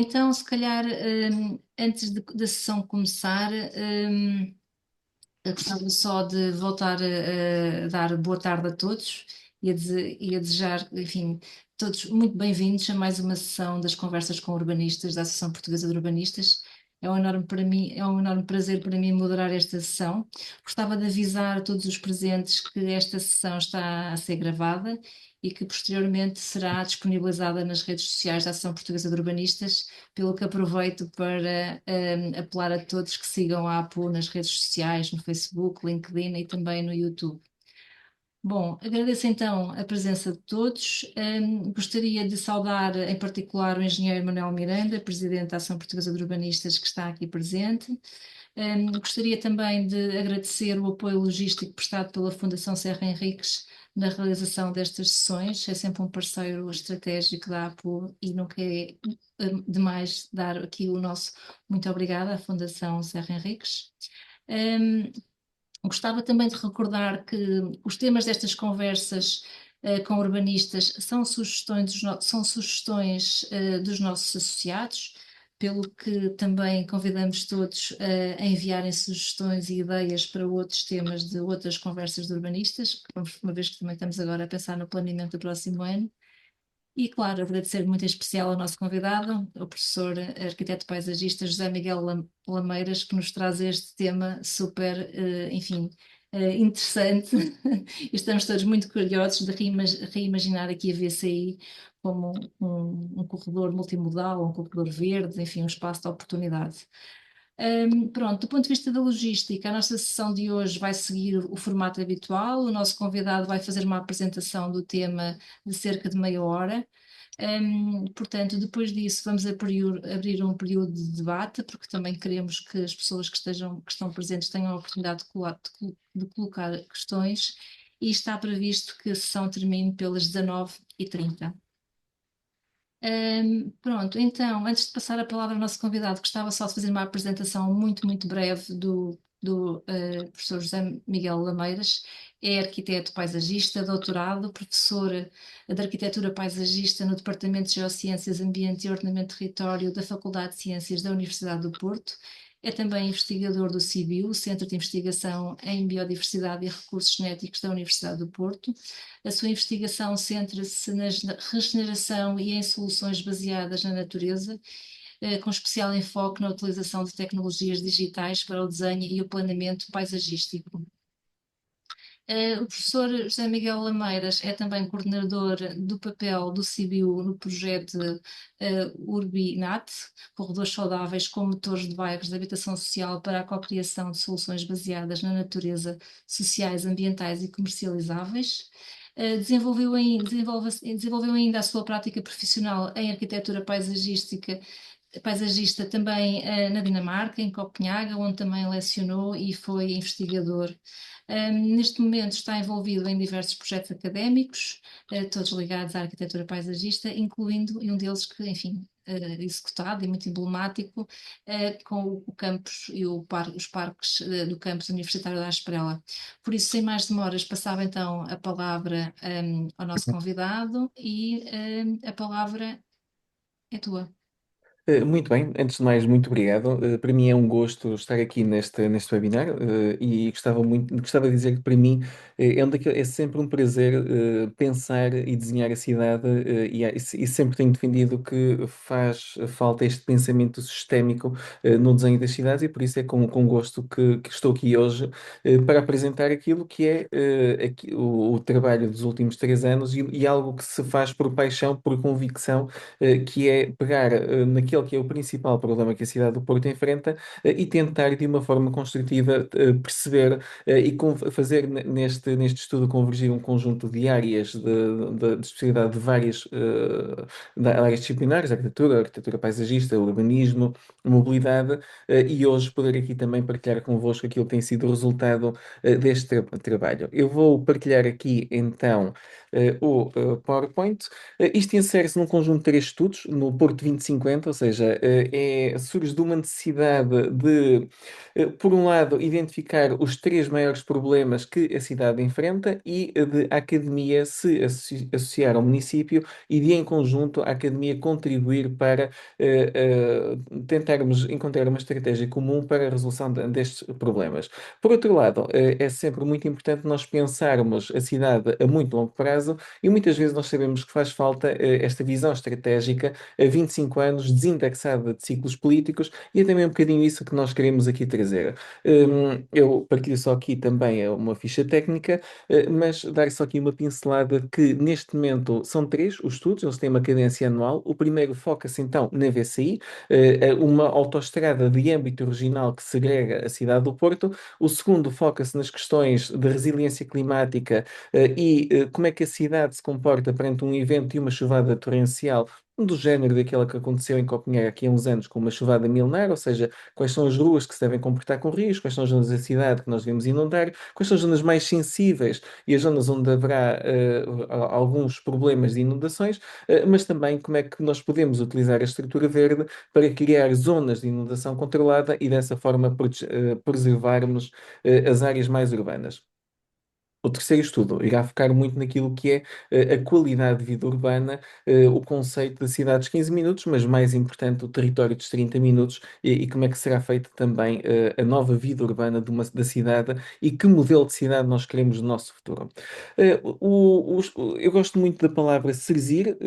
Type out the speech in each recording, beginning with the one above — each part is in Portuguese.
Então, se calhar, antes da sessão começar, eu gostava só de voltar a dar boa tarde a todos e a desejar, enfim, todos muito bem-vindos a mais uma sessão das Conversas com Urbanistas da Associação Portuguesa de Urbanistas. É um enorme prazer para mim moderar esta sessão. Gostava de avisar a todos os presentes que esta sessão está a ser gravada e que posteriormente será disponibilizada nas redes sociais da Associação Portuguesa de Urbanistas, pelo que aproveito para apelar a todos que sigam a APU nas redes sociais, no Facebook, LinkedIn e também no YouTube. Bom, agradeço então a presença de todos. Gostaria de saudar em particular o engenheiro Manuel Miranda, presidente da Ação Portuguesa de Urbanistas, que está aqui presente. Gostaria também de agradecer o apoio logístico prestado pela Fundação Serra Henriques na realização destas sessões. É sempre um parceiro estratégico da APU e nunca é demais dar aqui o nosso muito obrigada à Fundação Serra Henriques. Um, Gostava também de recordar que os temas destas conversas com urbanistas são sugestões dos nossos associados, pelo que também convidamos todos a enviarem sugestões e ideias para outros temas de outras conversas de urbanistas, uma vez que também estamos agora a pensar no planeamento do próximo ano. E, claro, agradecer muito em especial ao nosso convidado, o professor arquiteto paisagista José Miguel Lameiras, que nos traz este tema super, enfim, interessante. E estamos todos muito curiosos de reimaginar aqui a VCI como um corredor multimodal, um corredor verde, enfim, um espaço de oportunidade. Pronto, do ponto de vista da logística, a nossa sessão de hoje vai seguir o formato habitual. O nosso convidado vai fazer uma apresentação do tema de cerca de meia hora. Portanto, depois disso, vamos abrir um período de debate, porque também queremos que as pessoas que estão presentes tenham a oportunidade de colocar questões, e está previsto que a sessão termine pelas 19h30. Pronto, então, antes de passar a palavra ao nosso convidado, gostava só de fazer uma apresentação muito breve do professor José Miguel Lameiras. É arquiteto paisagista, doutorado, professor de arquitetura paisagista no Departamento de Geociências, Ambiente e Ordenamento do Território da Faculdade de Ciências da Universidade do Porto. É também investigador do CIBio, Centro de Investigação em Biodiversidade e Recursos Genéticos da Universidade do Porto. A sua investigação centra-se na regeneração e em soluções baseadas na natureza, com especial enfoque na utilização de tecnologias digitais para o desenho e o planeamento paisagístico. O professor José Miguel Lameiras é também coordenador do papel do CIBio no projeto URBINAT, Corredores Saudáveis com Motores de Bairros de Habitação Social para a Cocriação de Soluções Baseadas na Natureza, Sociais, Ambientais e Comercializáveis. Desenvolveu ainda a sua prática profissional em arquitetura paisagista também na Dinamarca, em Copenhaga, onde também lecionou e foi investigador. Neste momento está envolvido em diversos projetos académicos, todos ligados à arquitetura paisagista, incluindo um deles que, enfim, executado e muito emblemático, com o campus e os parques do campus universitário da Asprela. Por isso, sem mais demoras, passava então a palavra ao nosso convidado e a palavra é tua. Muito bem, antes de mais, muito obrigado. Para mim é um gosto estar aqui neste webinar, e gostava de dizer que para mim é sempre um prazer pensar e desenhar a cidade, e sempre tenho defendido que faz falta este pensamento sistémico no desenho das cidades, e por isso é com gosto que estou aqui hoje para apresentar aquilo que é o trabalho dos últimos 3 anos, e algo que se faz por paixão, por convicção, que é pegar naquele que é o principal problema que a cidade do Porto enfrenta, e tentar de uma forma construtiva perceber fazer neste estudo convergir um conjunto de áreas de especialidade de várias áreas disciplinares, arquitetura paisagista, urbanismo, mobilidade, e hoje poder aqui também partilhar convosco aquilo que tem sido o resultado deste trabalho. Eu vou partilhar aqui então o PowerPoint. Isto insere-se num conjunto de três estudos, no Porto 2050, ou seja, surge de uma necessidade de, por um lado, identificar os três maiores problemas que a cidade enfrenta e de a academia se associar ao município e de, em conjunto, a academia contribuir para tentarmos encontrar uma estratégia comum para a resolução destes problemas. Por outro lado, é sempre muito importante nós pensarmos a cidade a muito longo prazo e muitas vezes nós sabemos que faz falta esta visão estratégica a 25 anos, desindexada de ciclos políticos, e é também um bocadinho isso que nós queremos aqui trazer. Eu partilho só aqui também uma ficha técnica, mas dar só aqui uma pincelada que neste momento são três os estudos, eles têm uma cadência anual. O primeiro foca-se então na VCI, uma autoestrada de âmbito regional que segrega a cidade do Porto. O segundo foca-se nas questões de resiliência climática e como é que a cidade se comporta perante um evento e uma chuvada torrencial do género daquela que aconteceu em Copenhague aqui há uns anos com uma chuvada milenar, ou seja, quais são as ruas que se devem comportar com rios, quais são as zonas da cidade que nós devemos inundar, quais são as zonas mais sensíveis e as zonas onde haverá alguns problemas de inundações, mas também como é que nós podemos utilizar a estrutura verde para criar zonas de inundação controlada e dessa forma preservarmos as áreas mais urbanas. O terceiro estudo irá focar muito naquilo que é a qualidade de vida urbana, o conceito de cidades de 15 minutos, mas mais importante, o território dos 30 minutos e como é que será feita também a nova vida urbana da cidade e que modelo de cidade nós queremos no nosso futuro. Eu gosto muito da palavra serzir,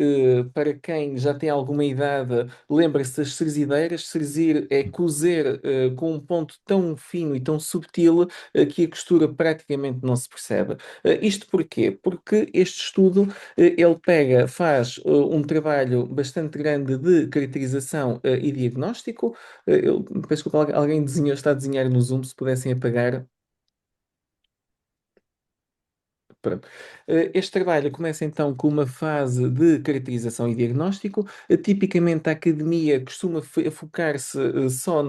para quem já tem alguma idade, lembra-se das serzideiras. Serzir é cozer com um ponto tão fino e tão subtil que a costura praticamente não se percebe. Isto porquê? Porque este estudo ele pega, faz um trabalho bastante grande de caracterização e diagnóstico. Eu peço desculpa, alguém desenhou, está a desenhar no Zoom, se pudessem apagar. Pronto. Este trabalho começa então com uma fase de caracterização e diagnóstico. Tipicamente, a academia costuma focar-se só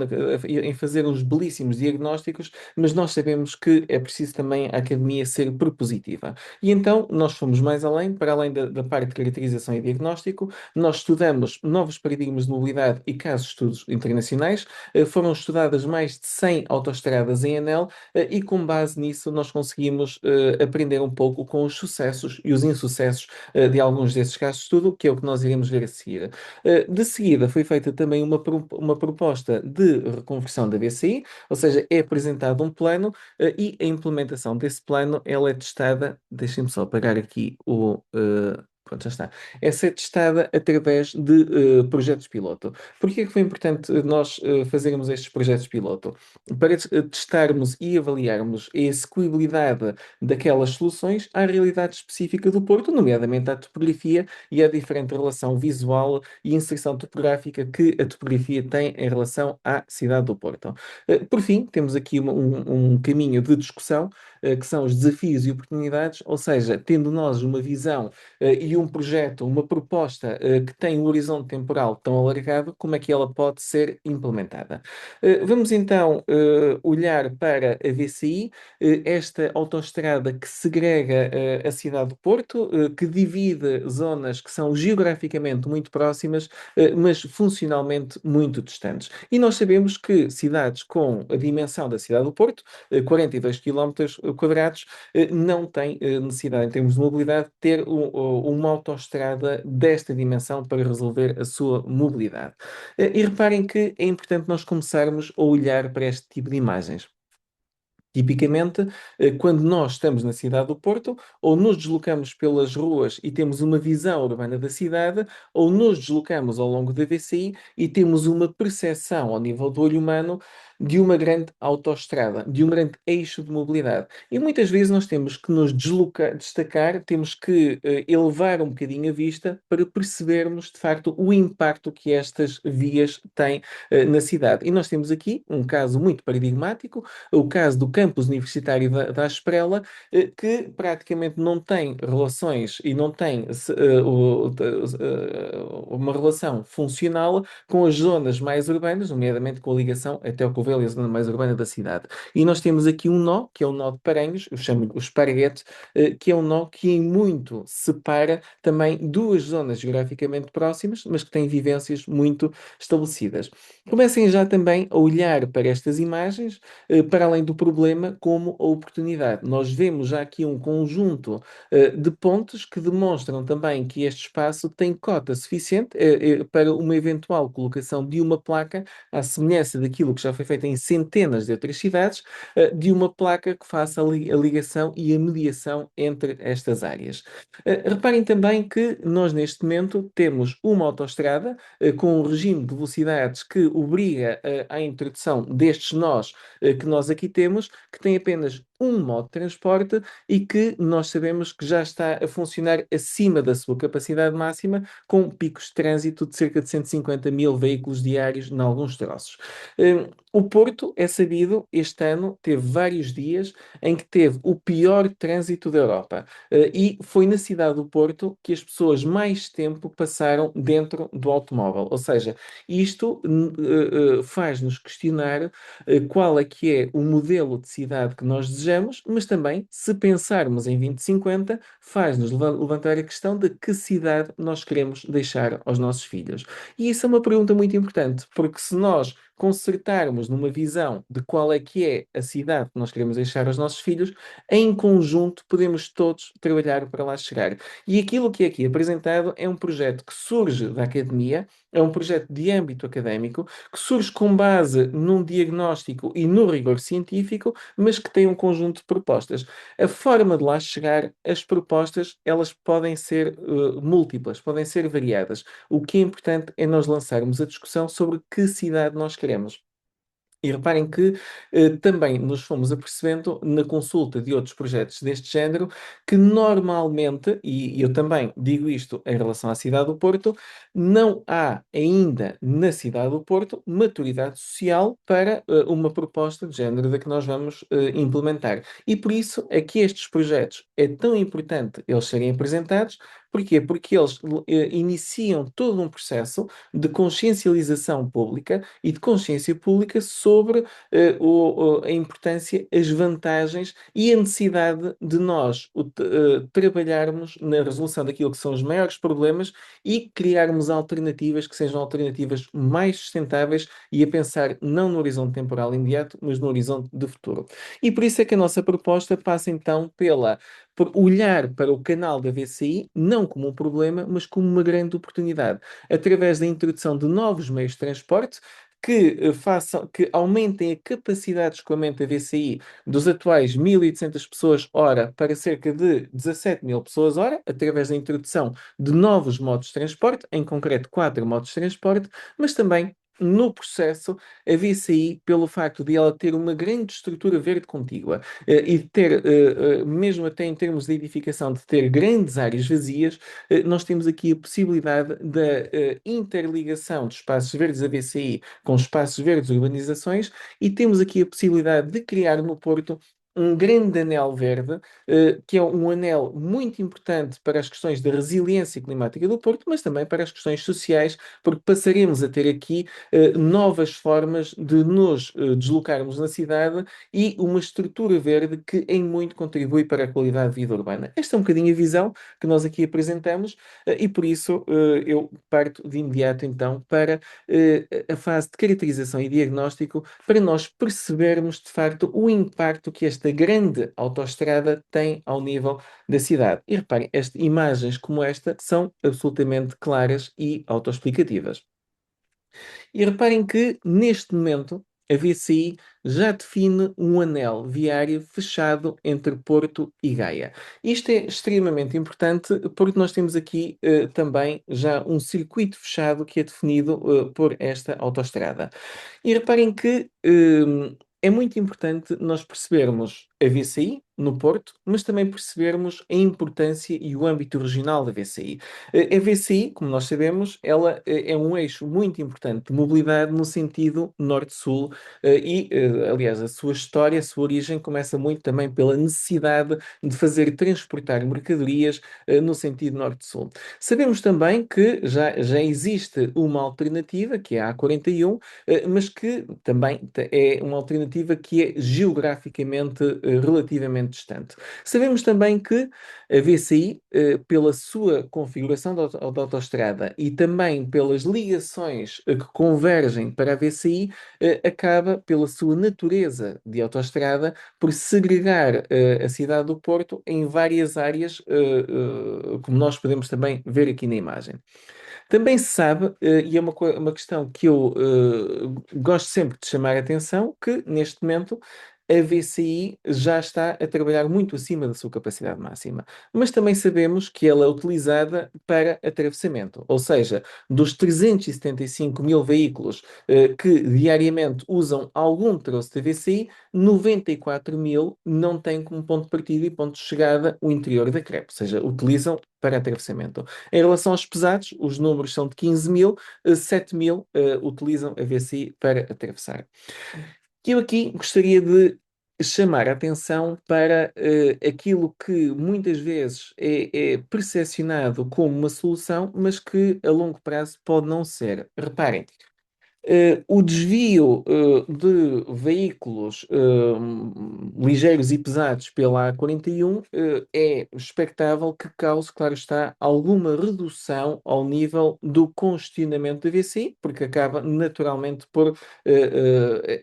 em fazer uns belíssimos diagnósticos, mas nós sabemos que é preciso também a academia ser propositiva. E então, nós fomos mais além, para além da parte de caracterização e diagnóstico, nós estudamos novos paradigmas de mobilidade e casos de estudos internacionais. Foram estudadas mais de 100 autoestradas em ANEL, e com base nisso nós conseguimos aprender um pouco com os sucessos e os insucessos de alguns desses casos de estudo, que é o que nós iremos ver a seguir. De seguida foi feita também uma proposta de reconversão da BCI, ou seja, é apresentado um plano e a implementação desse plano ela é testada, deixem-me só apagar aqui o... Pronto, já está. Essa é testada através de projetos piloto. Por que é que foi importante nós fazermos estes projetos piloto? Para testarmos e avaliarmos a execuibilidade daquelas soluções à realidade específica do Porto, nomeadamente à topografia e à diferente relação visual e inserção topográfica que a topografia tem em relação à cidade do Porto. Por fim, temos aqui um caminho de discussão, que são os desafios e oportunidades, ou seja, tendo nós uma visão e um projeto, uma proposta que tem um horizonte temporal tão alargado, como é que ela pode ser implementada? Vamos então olhar para a VCI, esta autoestrada que segrega a cidade do Porto, que divide zonas que são geograficamente muito próximas, mas funcionalmente muito distantes. E nós sabemos que cidades com a dimensão da cidade do Porto, 42 quilómetros quadrados, não têm necessidade, em termos de mobilidade, de ter uma autoestrada desta dimensão para resolver a sua mobilidade. E reparem que é importante nós começarmos a olhar para este tipo de imagens. Tipicamente, quando nós estamos na cidade do Porto, ou nos deslocamos pelas ruas e temos uma visão urbana da cidade, ou nos deslocamos ao longo da VCI e temos uma percepção ao nível do olho humano de uma grande autoestrada, de um grande eixo de mobilidade. E muitas vezes nós temos que nos destacar, temos que elevar um bocadinho a vista para percebermos, de facto, o impacto que estas vias têm na cidade. E nós temos aqui um caso muito paradigmático, o caso do campus universitário da Esprela, que praticamente não tem relações e não tem uma relação funcional com as zonas mais urbanas, nomeadamente com a ligação até ao Povelo, a zona mais urbana da cidade. E nós temos aqui um nó, que é o nó de Paranhos, eu chamo-lhe o esparguete, que é um nó que em muito separa também duas zonas geograficamente próximas, mas que têm vivências muito estabelecidas. Comecem já também a olhar para estas imagens, para além do problema, como a oportunidade. Nós vemos já aqui um conjunto de pontos que demonstram também que este espaço tem cota suficiente para uma eventual colocação de uma placa, à semelhança daquilo que já foi feito em centenas de outras cidades, de uma placa que faça a ligação e a mediação entre estas áreas. Reparem também que nós, neste momento, temos uma autoestrada com um regime de velocidades que obriga à introdução destes nós que nós aqui temos, que tem apenas um modo de transporte e que nós sabemos que já está a funcionar acima da sua capacidade máxima, com picos de trânsito de cerca de 150 mil veículos diários em alguns troços. O Porto, é sabido, este ano teve vários dias em que teve o pior trânsito da Europa. E foi na cidade do Porto que as pessoas mais tempo passaram dentro do automóvel. Ou seja, isto faz-nos questionar qual é que é o modelo de cidade que nós desejamos, mas também, se pensarmos em 2050, faz-nos levantar a questão de que cidade nós queremos deixar aos nossos filhos. E isso é uma pergunta muito importante, porque se nós concertarmos numa visão de qual é que é a cidade que nós queremos deixar aos nossos filhos, em conjunto podemos todos trabalhar para lá chegar. E aquilo que é aqui apresentado é um projeto que surge da academia, é um projeto de âmbito académico, que surge com base num diagnóstico e no rigor científico, mas que tem um conjunto de propostas. A forma de lá chegar, as propostas, elas podem ser múltiplas, podem ser variadas. O que é importante é nós lançarmos a discussão sobre que cidade nós queremos. E reparem que também nos fomos apercebendo na consulta de outros projetos deste género que normalmente, e eu também digo isto em relação à cidade do Porto, não há ainda na cidade do Porto maturidade social para uma proposta de género da que nós vamos implementar. E por isso é que estes projetos é tão importante eles serem apresentados. Porquê? Porque eles iniciam todo um processo de consciencialização pública e de consciência pública sobre a importância, as vantagens e a necessidade de nós trabalharmos na resolução daquilo que são os maiores problemas e criarmos alternativas que sejam alternativas mais sustentáveis e a pensar não no horizonte temporal imediato, mas no horizonte de futuro. E por isso é que a nossa proposta passa então por olhar para o canal da VCI não como um problema, mas como uma grande oportunidade, através da introdução de novos meios de transporte que aumentem a capacidade de escoamento da VCI dos atuais 1.800 pessoas hora para cerca de 17 mil pessoas hora, através da introdução de novos modos de transporte, em concreto 4 modos de transporte, mas também no processo, a VCI, pelo facto de ela ter uma grande estrutura verde contígua e de ter, mesmo até em termos de edificação, de ter grandes áreas vazias, nós temos aqui a possibilidade da interligação de espaços verdes da VCI com espaços verdes urbanizações e temos aqui a possibilidade de criar no Porto um grande anel verde, que é um anel muito importante para as questões da resiliência climática do Porto, mas também para as questões sociais, porque passaremos a ter aqui novas formas de nos deslocarmos na cidade e uma estrutura verde que em muito contribui para a qualidade de vida urbana. Esta é um bocadinho a visão que nós aqui apresentamos e por isso eu parto de imediato então para a fase de caracterização e diagnóstico para nós percebermos de facto o impacto que esta grande autoestrada tem ao nível da cidade. E reparem, imagens como esta são absolutamente claras e autoexplicativas. E reparem que, neste momento, a VCI já define um anel viário fechado entre Porto e Gaia. Isto é extremamente importante porque nós temos aqui também já um circuito fechado que é definido por esta autoestrada. E reparem que é muito importante nós percebermos a VCI no Porto, mas também percebermos a importância e o âmbito regional da VCI. A VCI, como nós sabemos, ela é um eixo muito importante de mobilidade no sentido norte-sul aliás, a sua história, a sua origem começa muito também pela necessidade de fazer transportar mercadorias no sentido norte-sul. Sabemos também que já existe uma alternativa, que é a A41, mas que também é uma alternativa que é geograficamente relativamente distante. Sabemos também que a VCI, pela sua configuração de autoestrada e também pelas ligações que convergem para a VCI, acaba, pela sua natureza de autoestrada, por segregar a cidade do Porto em várias áreas, como nós podemos também ver aqui na imagem. Também se sabe, e é uma questão que eu gosto sempre de chamar a atenção, que neste momento a VCI já está a trabalhar muito acima da sua capacidade máxima. Mas também sabemos que ela é utilizada para atravessamento, ou seja, dos 375 mil veículos que diariamente usam algum troço da VCI, 94 mil não têm como ponto de partida e ponto de chegada o interior da CREP, ou seja, utilizam para atravessamento. Em relação aos pesados, os números são de 15 mil, 7 mil utilizam a VCI para atravessar. Eu aqui gostaria de chamar a atenção para aquilo que muitas vezes é percepcionado como uma solução, mas que a longo prazo pode não ser. Reparem, o desvio de veículos ligeiros e pesados pela A41 é expectável que cause, claro está, alguma redução ao nível do congestionamento da VCI, porque acaba naturalmente por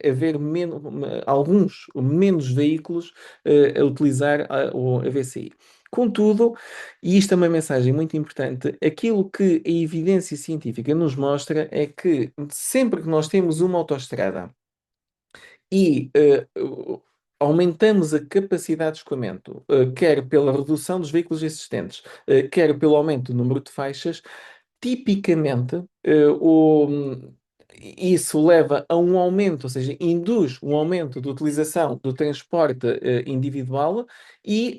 haver alguns menos veículos a utilizar a VCI. Contudo, e isto é uma mensagem muito importante, aquilo que a evidência científica nos mostra é que sempre que nós temos uma autoestrada e aumentamos a capacidade de escoamento, quer pela redução dos veículos existentes, quer pelo aumento do número de faixas, tipicamente, isso leva a um aumento, ou seja, induz um aumento de utilização do transporte individual e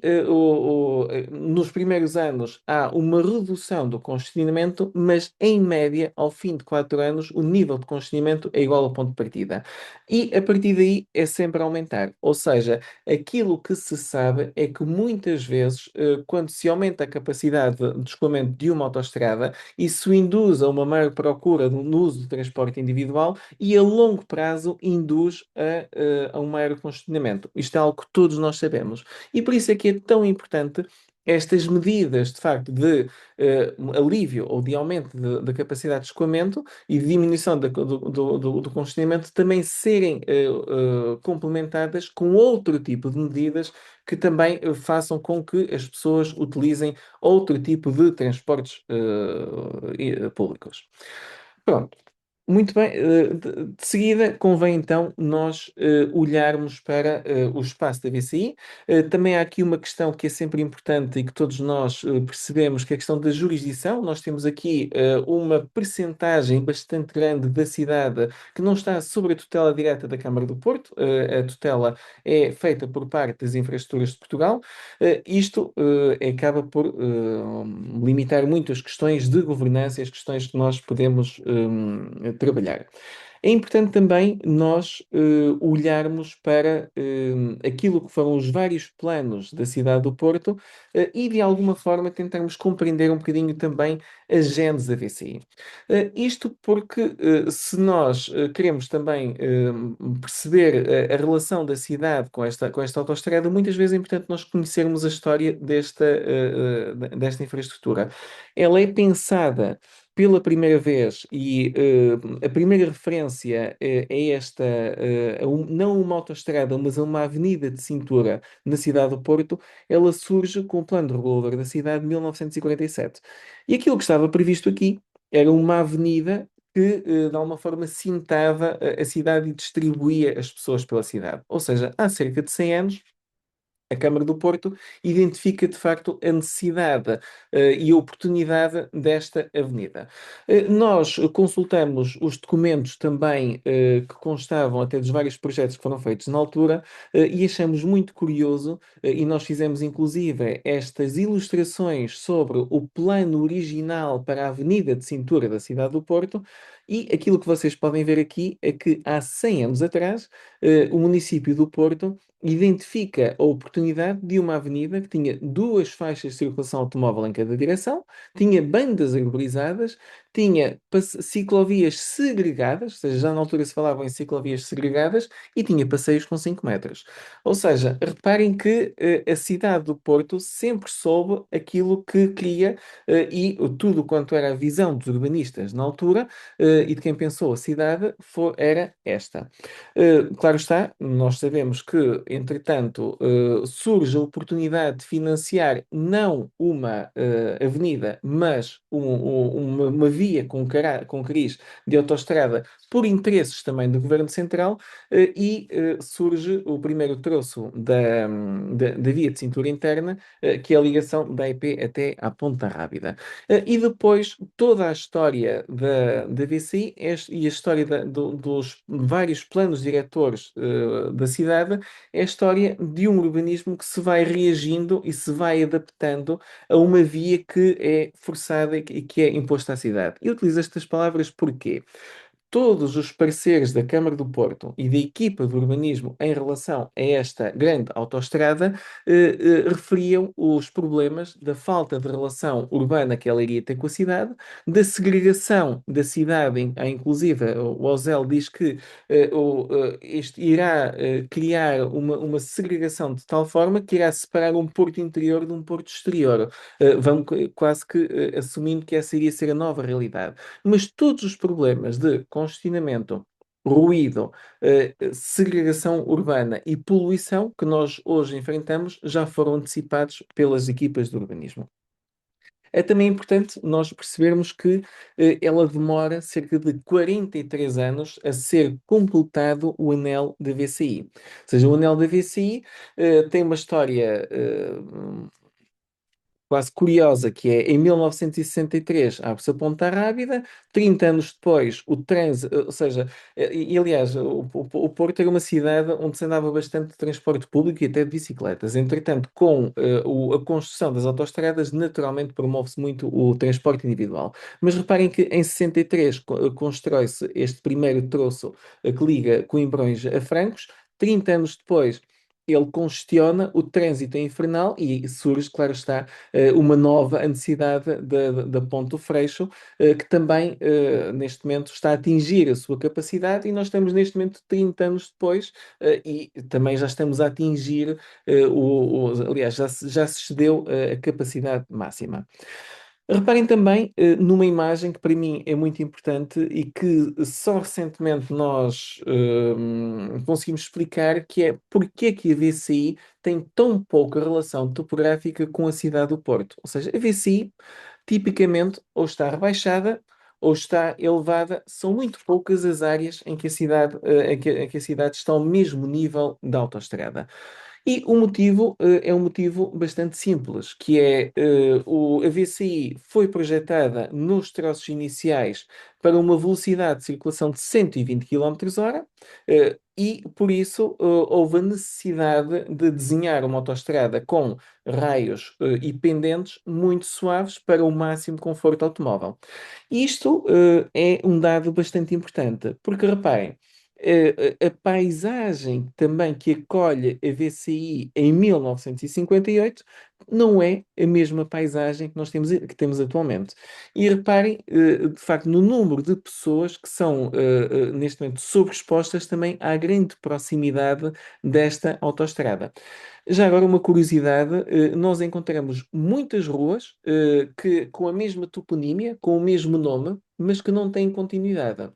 nos primeiros anos há uma redução do congestionamento, mas em média, ao fim de 4 anos, o nível de congestionamento é igual ao ponto de partida. E a partir daí é sempre a aumentar. Ou seja, aquilo que se sabe é que muitas vezes, quando se aumenta a capacidade de escoamento de uma autoestrada, isso induz a uma maior procura no uso do transporte individual e a longo prazo induz a um maior congestionamento. Isto é algo que todos nós sabemos. E por isso é que é tão importante estas medidas, de facto, de alívio ou de aumento da capacidade de escoamento e de diminuição do congestionamento também serem complementadas com outro tipo de medidas que também façam com que as pessoas utilizem outro tipo de transportes públicos. Pronto. Muito bem. De seguida, convém então nós olharmos para o espaço da VCI. Também há aqui uma questão que é sempre importante e que todos nós percebemos, que é a questão da jurisdição. Nós temos aqui uma percentagem bastante grande da cidade que não está sob a tutela direta da Câmara do Porto. A tutela é feita por parte das Infraestruturas de Portugal. Isto acaba por limitar muito as questões de governança e as questões que nós podemos trabalhar. É importante também nós olharmos para aquilo que foram os vários planos da cidade do Porto e, de alguma forma, tentarmos compreender um bocadinho também a gênese da VCI. Isto porque, se nós queremos também perceber a relação da cidade com esta autoestrada, muitas vezes é importante nós conhecermos a história desta infraestrutura. Ela é pensada pela primeira vez e a primeira referência é esta, não uma autoestrada, mas a uma avenida de cintura na cidade do Porto, ela surge com o plano de regulador da cidade de 1947. E aquilo que estava previsto aqui era uma avenida que, de alguma forma, cintava a cidade e distribuía as pessoas pela cidade. Ou seja, há cerca de 100 anos, A Câmara do Porto identifica de facto a necessidade e a oportunidade desta avenida. Nós consultamos os documentos também que constavam até dos vários projetos que foram feitos na altura e achamos muito curioso, e nós fizemos inclusive estas ilustrações sobre o plano original para a Avenida de Cintura da cidade do Porto. E aquilo que vocês podem ver aqui é que há 100 anos atrás, o município do Porto identifica a oportunidade de uma avenida que tinha duas faixas de circulação automóvel em cada direção, tinha bandas arborizadas, tinha ciclovias segregadas, ou seja, já na altura se falava em ciclovias segregadas, e tinha passeios com 5 metros. Ou seja, reparem que a cidade do Porto sempre soube aquilo que queria e tudo quanto era a visão dos urbanistas na altura e de quem pensou a cidade era esta. Claro está, nós sabemos que, entretanto, surge a oportunidade de financiar não uma avenida, mas uma via com cariz de autoestrada por interesses também do Governo Central, e surge o primeiro troço da via de cintura interna, que é a ligação da IP até à Ponta Rábida. E depois toda a história da VCI e a história dos vários planos diretores da cidade é a história de um urbanismo que se vai reagindo e se vai adaptando a uma via que é forçada e que é imposta à cidade. Eu utilizo estas palavras porque todos os pareceres da Câmara do Porto e da equipa de urbanismo em relação a esta grande autoestrada referiam os problemas da falta de relação urbana que ela iria ter com a cidade, da segregação da cidade, inclusive o Osel diz que este irá criar uma segregação de tal forma que irá separar um porto interior de um porto exterior. Vamos quase que assumindo que essa iria ser a nova realidade. Mas todos os problemas de congestionamento, ruído, segregação urbana e poluição que nós hoje enfrentamos já foram antecipados pelas equipas de urbanismo. É também importante nós percebermos que ela demora cerca de 43 anos a ser completado o anel da VCI. Ou seja, o anel da VCI tem uma história quase curiosa, que é em 1963 abre-se a Ponta Rábida, 30 anos depois o trânsito, ou seja, e aliás, o Porto era uma cidade onde se andava bastante de transporte público e até de bicicletas. Entretanto, com a construção das autoestradas, naturalmente promove-se muito o transporte individual. Mas reparem que em 63 constrói-se este primeiro troço que liga Coimbrões a Francos, 30 anos depois ele congestiona, o trânsito é infernal e surge, claro está, uma nova necessidade da Ponte do Freixo, que também, neste momento, está a atingir a sua capacidade e nós estamos, neste momento, 30 anos depois, e também já estamos a atingir, aliás, já se excedeu a capacidade máxima. Reparem também numa imagem que para mim é muito importante e que só recentemente nós conseguimos explicar, que é porque é que a VCI tem tão pouca relação topográfica com a cidade do Porto. Ou seja, a VCI tipicamente ou está rebaixada ou está elevada. São muito poucas as áreas em que a cidade, em que a cidade está ao mesmo nível da autoestrada. E o motivo é um motivo bastante simples, que é a VCI foi projetada nos troços iniciais para uma velocidade de circulação de 120 km hora, e por isso houve a necessidade de desenhar uma autoestrada com raios e pendentes muito suaves para o máximo conforto automóvel. Isto é um dado bastante importante, porque reparem, a paisagem também que acolhe a VCI em 1958 não é a mesma paisagem que temos atualmente. E reparem, de facto, no número de pessoas que são, neste momento, sobreexpostas também à grande proximidade desta autoestrada. Já agora, uma curiosidade, nós encontramos muitas ruas com a mesma toponímia, com o mesmo nome, mas que não têm continuidade.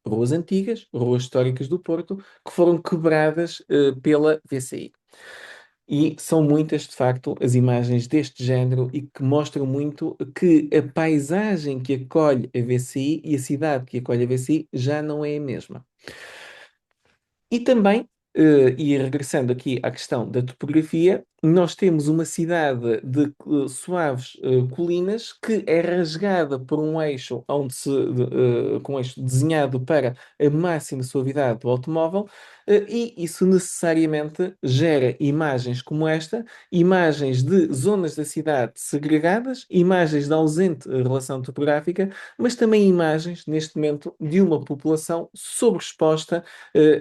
Ruas antigas, ruas históricas do Porto, que foram quebradas pela VCI. E são muitas, de facto, as imagens deste género e que mostram muito que a paisagem que acolhe a VCI e a cidade que acolhe a VCI já não é a mesma. E também E regressando aqui à questão da topografia, nós temos uma cidade de suaves colinas que é rasgada por um eixo com um eixo desenhado para a máxima suavidade do automóvel, e isso necessariamente gera imagens como esta, imagens de zonas da cidade segregadas, imagens de ausente relação topográfica, mas também imagens, neste momento, de uma população sobreexposta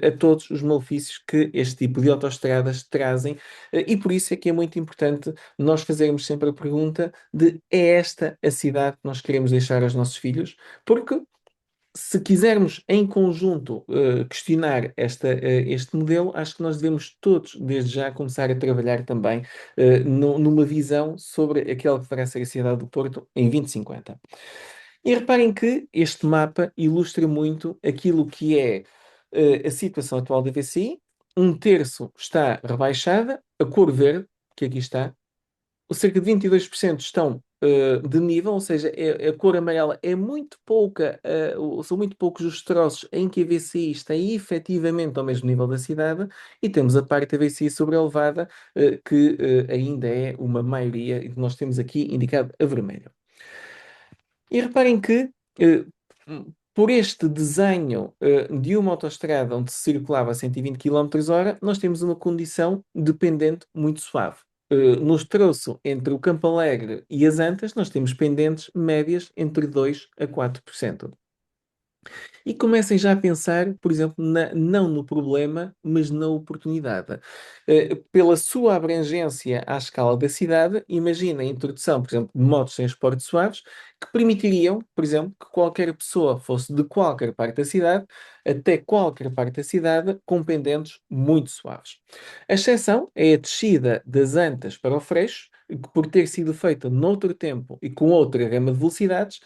a todos os malefícios que este tipo de autoestradas trazem. E por isso é que é muito importante nós fazermos sempre a pergunta de é esta a cidade que nós queremos deixar aos nossos filhos? Porque se quisermos em conjunto questionar este modelo, acho que nós devemos todos, desde já, começar a trabalhar também numa visão sobre aquela que deverá ser a cidade do Porto em 2050. E reparem que este mapa ilustra muito aquilo que é a situação atual da VCI. Um terço está rebaixada, a cor verde, que aqui está, cerca de 22% estão de nível, ou seja, a cor amarela é muito pouca, são muito poucos os troços em que a VCI está efetivamente ao mesmo nível da cidade, e temos a parte da VCI sobrelevada, que ainda é uma maioria, e nós temos aqui indicado a vermelho. E reparem que, eh, por este desenho, de uma autoestrada onde se circulava a 120 km/h, nós temos uma condição dependente muito suave. No troço entre o Campo Alegre e as Antas, nós temos pendentes médias entre 2 a 4%. E comecem já a pensar, por exemplo, não no problema, mas na oportunidade. Pela sua abrangência à escala da cidade, imagina a introdução, por exemplo, de modos sem esportes suaves, que permitiriam, por exemplo, que qualquer pessoa fosse de qualquer parte da cidade até qualquer parte da cidade com pendentes muito suaves. A exceção é a descida das Antas para o Freixo, que por ter sido feita noutro tempo e com outra gama de velocidades,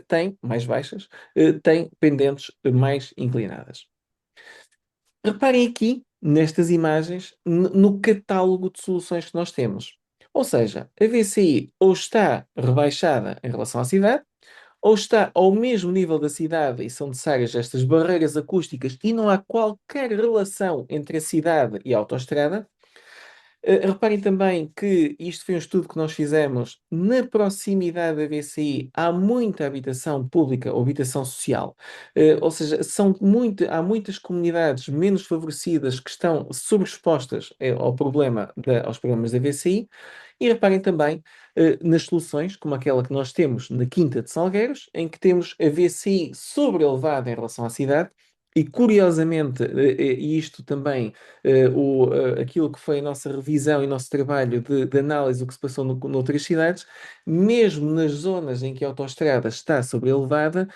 tem mais baixas, tem pendentes mais inclinadas. Reparem aqui nestas imagens, no catálogo de soluções que nós temos. Ou seja, a VCI ou está rebaixada em relação à cidade, ou está ao mesmo nível da cidade e são necessárias estas barreiras acústicas e não há qualquer relação entre a cidade e a autoestrada. Reparem também que isto foi um estudo que nós fizemos na proximidade da BCI. Há muita habitação pública ou habitação social. Ou seja, há muitas comunidades menos favorecidas que estão sobreexpostas aos problemas da BCI. E reparem também nas soluções, como aquela que nós temos na Quinta de Salgueiros, em que temos a VCI sobrelevada em relação à cidade. E curiosamente, e isto também aquilo que foi a nossa revisão e nosso trabalho de análise do que se passou noutras cidades, mesmo nas zonas em que a autoestrada está sobrelevada,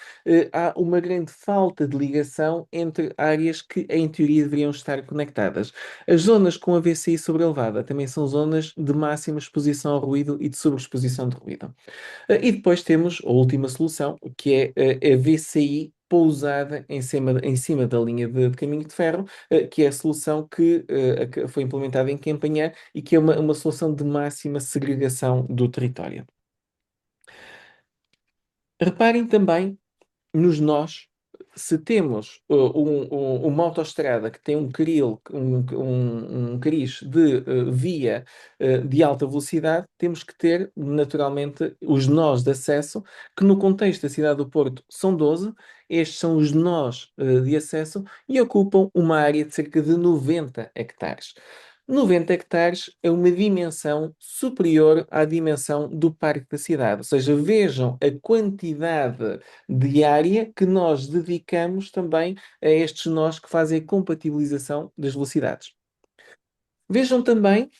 há uma grande falta de ligação entre áreas que, em teoria, deveriam estar conectadas. As zonas com a VCI sobrelevada também são zonas de máxima exposição ao ruído e de sobreexposição de ruído. E depois temos a última solução, que é a VCI pousada em cima da linha de caminho de ferro, que é a solução que foi implementada em Campanhã e que é uma solução de máxima segregação do território. Reparem também nos nós, se temos uma autoestrada que tem um carril, um cariz de via de alta velocidade, temos que ter naturalmente os nós de acesso, que no contexto da cidade do Porto são 12. Estes são os nós de acesso e ocupam uma área de cerca de 90 hectares. 90 hectares é uma dimensão superior à dimensão do parque da cidade. Ou seja, vejam a quantidade de área que nós dedicamos também a estes nós que fazem a compatibilização das velocidades. Vejam também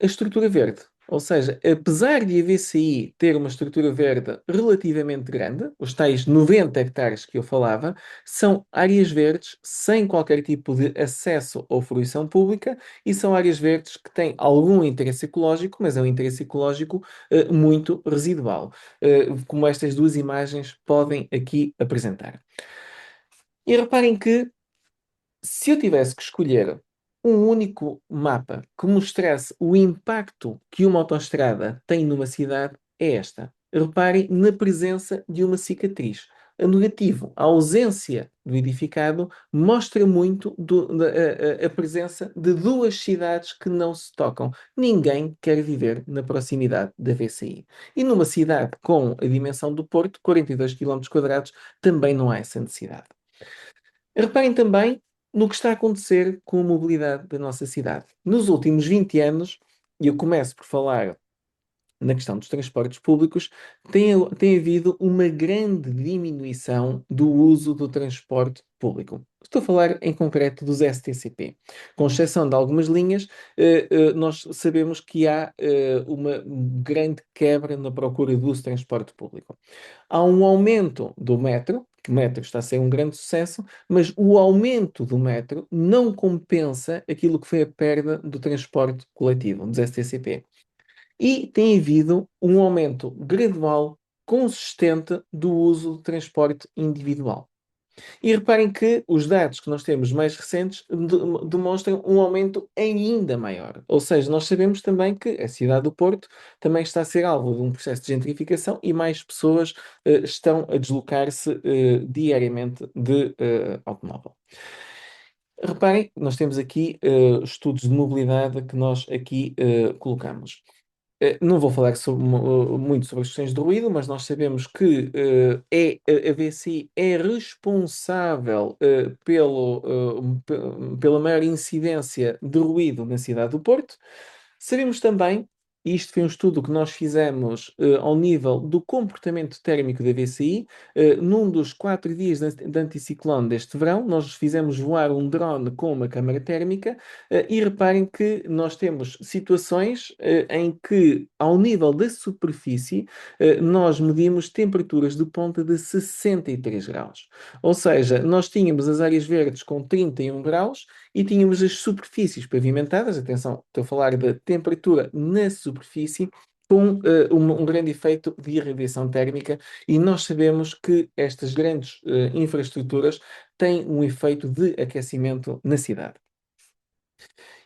a estrutura verde. Ou seja, apesar de a VCI ter uma estrutura verde relativamente grande, os tais 90 hectares que eu falava, são áreas verdes sem qualquer tipo de acesso ou fruição pública e são áreas verdes que têm algum interesse ecológico, mas é um interesse ecológico muito residual, como estas duas imagens podem aqui apresentar. E reparem que se eu tivesse que escolher um único mapa que mostrasse o impacto que uma autoestrada tem numa cidade, é esta. Reparem na presença de uma cicatriz. negativo. A ausência do edificado mostra muito a presença de duas cidades que não se tocam. Ninguém quer viver na proximidade da VCI. E numa cidade com a dimensão do Porto, 42 quilómetros quadrados, também não há essa necessidade. Reparem também no que está a acontecer com a mobilidade da nossa cidade. Nos últimos 20 anos, e eu começo por falar na questão dos transportes públicos, tem havido uma grande diminuição do uso do transporte público. Estou a falar em concreto dos STCP. Com exceção de algumas linhas, nós sabemos que há uma grande quebra na procura do uso do transporte público. Há um aumento do metro, que o metro está a ser um grande sucesso, mas o aumento do metro não compensa aquilo que foi a perda do transporte coletivo, dos STCP. E tem havido um aumento gradual, consistente, do uso do transporte individual. E reparem que os dados que nós temos mais recentes demonstram um aumento ainda maior. Ou seja, nós sabemos também que a cidade do Porto também está a ser alvo de um processo de gentrificação e mais pessoas estão a deslocar-se diariamente de automóvel. Reparem, nós temos aqui estudos de mobilidade que nós aqui colocamos. Não vou falar muito sobre as questões de ruído, mas nós sabemos que a VCI é responsável pela maior incidência de ruído na cidade do Porto. Sabemos também, e isto foi um estudo que nós fizemos ao nível do comportamento térmico da VCI, num dos 4 dias de anticiclone deste verão, nós fizemos voar um drone com uma câmara térmica e reparem que nós temos situações em que, ao nível da superfície, nós medimos temperaturas de ponta de 63 graus. Ou seja, nós tínhamos as áreas verdes com 31 graus e tínhamos as superfícies pavimentadas, atenção, estou a falar da temperatura na superfície, com um grande efeito de irradiação térmica, e nós sabemos que estas grandes infraestruturas têm um efeito de aquecimento na cidade.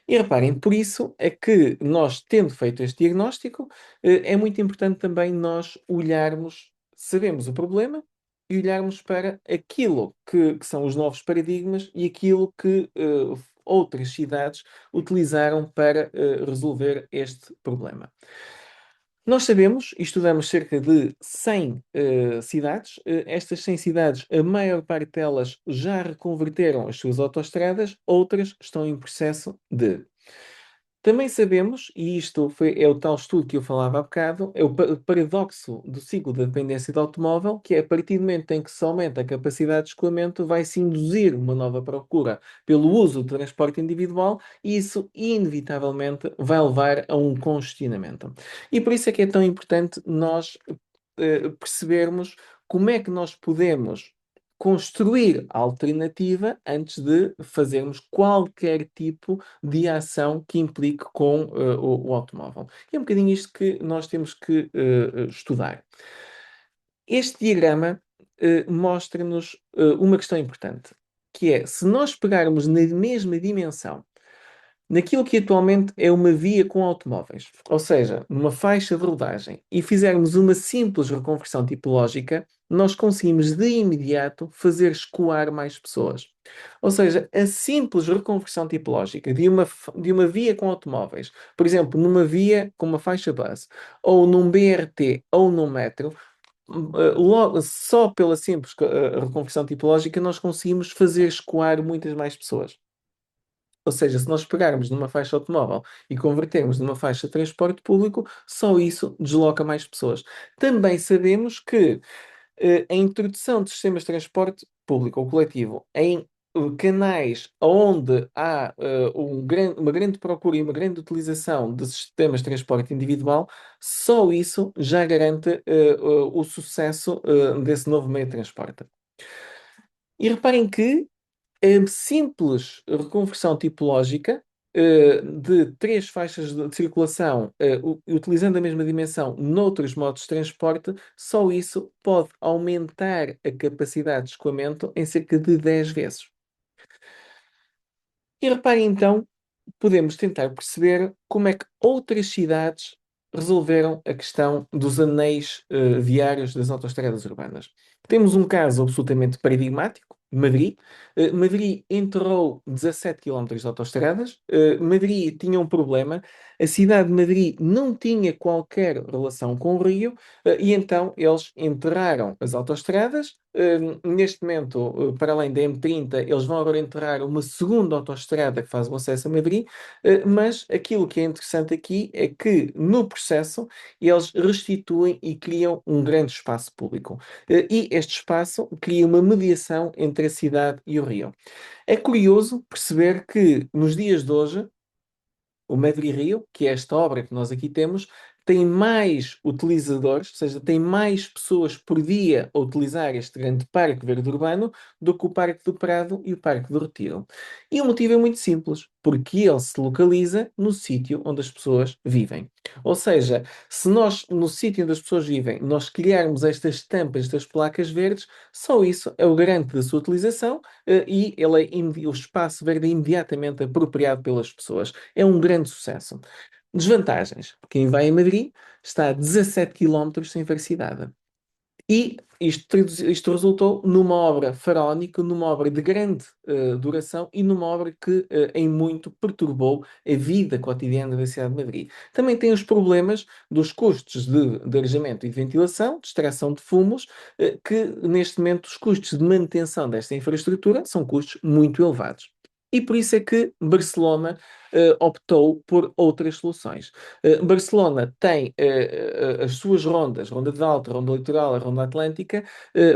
E reparem, por isso é que nós, tendo feito este diagnóstico, é muito importante também nós olharmos, sabemos o problema, e olharmos para aquilo que são os novos paradigmas e aquilo que outras cidades utilizaram para resolver este problema. Nós sabemos e estudamos cerca de 100 cidades. Estas 100 cidades, a maior parte delas já reconverteram as suas autoestradas, outras estão em processo de. Também sabemos, e é o tal estudo que eu falava há bocado, é o paradoxo do ciclo da dependência do automóvel, que é a partir do momento em que se aumenta a capacidade de escoamento, vai-se induzir uma nova procura pelo uso do transporte individual e isso, inevitavelmente, vai levar a um congestionamento. E por isso é que é tão importante nós percebermos como é que nós podemos construir a alternativa antes de fazermos qualquer tipo de ação que implique com o automóvel. E é um bocadinho isto que nós temos que estudar. Este diagrama mostra-nos uma questão importante, que é, se nós pegarmos na mesma dimensão naquilo que atualmente é uma via com automóveis, ou seja, numa faixa de rodagem, e fizermos uma simples reconversão tipológica, nós conseguimos de imediato fazer escoar mais pessoas. Ou seja, a simples reconversão tipológica de uma via com automóveis, por exemplo, numa via com uma faixa base, ou num BRT ou num metro, logo, só pela simples reconversão tipológica, nós conseguimos fazer escoar muitas mais pessoas. Ou seja, se nós pegarmos numa faixa automóvel e convertermos numa faixa de transporte público, só isso desloca mais pessoas. Também sabemos que a introdução de sistemas de transporte público ou coletivo em canais onde há uma grande procura e uma grande utilização de sistemas de transporte individual, só isso já garante o sucesso desse novo meio de transporte. E reparem que a simples reconversão tipológica de 3 faixas de circulação, utilizando a mesma dimensão noutros modos de transporte, só isso pode aumentar a capacidade de escoamento em cerca de 10 vezes. E reparem então, podemos tentar perceber como é que outras cidades resolveram a questão dos anéis viários das autoestradas urbanas. Temos um caso absolutamente paradigmático, Madrid. Madrid enterrou 17 quilómetros de autoestradas. Madrid tinha um problema. A cidade de Madrid não tinha qualquer relação com o Rio, e então eles enterraram as autoestradas. Neste momento, para além da M30, eles vão agora enterrar uma segunda autoestrada que faz o acesso a Madrid. Mas aquilo que é interessante aqui é que, no processo, eles restituem e criam um grande espaço público. E este espaço cria uma mediação entre a cidade e o Rio. É curioso perceber que, nos dias de hoje, o Madrid Rio, que é esta obra que nós aqui temos, tem mais utilizadores, ou seja, tem mais pessoas por dia a utilizar este grande parque verde urbano do que o Parque do Prado e o Parque do Retiro. E o motivo é muito simples, porque ele se localiza no sítio onde as pessoas vivem. Ou seja, se nós, no sítio onde as pessoas vivem, nós criarmos estas tampas, estas placas verdes, só isso é o garante da sua utilização, e o espaço verde é imediatamente apropriado pelas pessoas. É um grande sucesso. Desvantagens. Quem vai em Madrid está a 17 quilómetros sem ver cidade. E isto resultou numa obra faraónica, numa obra de grande duração e numa obra que em muito perturbou a vida cotidiana da cidade de Madrid. Também tem os problemas dos custos de arejamento e de ventilação, de extração de fumos, que neste momento os custos de manutenção desta infraestrutura são custos muito elevados. E por isso é que Barcelona optou por outras soluções. Barcelona tem as suas rondas, Ronda de Alta, Ronda Litoral, a Ronda Atlântica,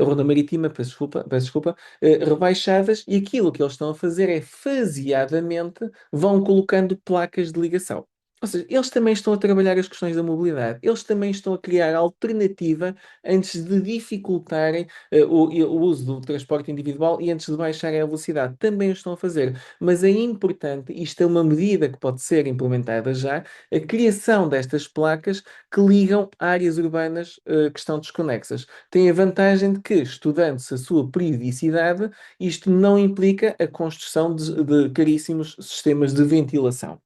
Ronda Marítima, peço desculpa, rebaixadas, e aquilo que eles estão a fazer é, faseadamente, vão colocando placas de ligação. Ou seja, eles também estão a trabalhar as questões da mobilidade, eles também estão a criar alternativa antes de dificultarem o uso do transporte individual e antes de baixarem a velocidade. Também o estão a fazer. Mas é importante, isto é uma medida que pode ser implementada já, a criação destas placas que ligam áreas urbanas que estão desconexas. Tem a vantagem de que, estudando-se a sua periodicidade, isto não implica a construção de caríssimos sistemas de ventilação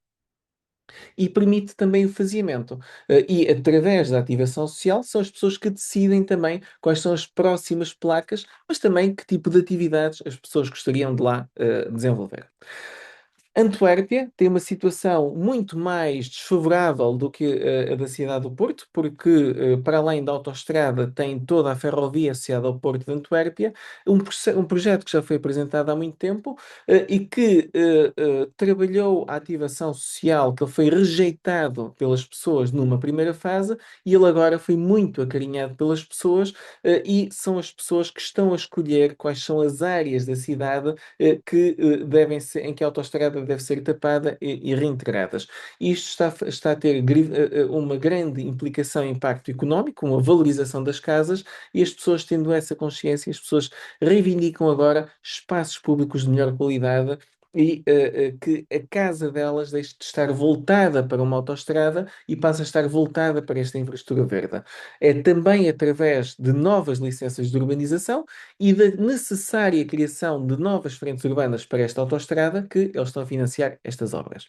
e permite também o faseamento. E através da ativação social são as pessoas que decidem também quais são as próximas placas, mas também que tipo de atividades as pessoas gostariam de lá desenvolver. Antuérpia tem uma situação muito mais desfavorável do que a da cidade do Porto, porque para além da autoestrada tem toda a ferrovia associada ao Porto de Antuérpia, um projeto que já foi apresentado há muito tempo e que trabalhou a ativação social, que ele foi rejeitado pelas pessoas numa primeira fase e ele agora foi muito acarinhado pelas pessoas e são as pessoas que estão a escolher quais são as áreas da cidade que devem ser, em que a autoestrada deve ser tapada e reintegradas. Isto está a ter uma grande implicação e impacto económico, uma valorização das casas, e as pessoas tendo essa consciência, as pessoas reivindicam agora espaços públicos de melhor qualidade e que a casa delas deixe de estar voltada para uma autoestrada e passe a estar voltada para esta infraestrutura verde. É também através de novas licenças de urbanização e da necessária criação de novas frentes urbanas para esta autoestrada que eles estão a financiar estas obras.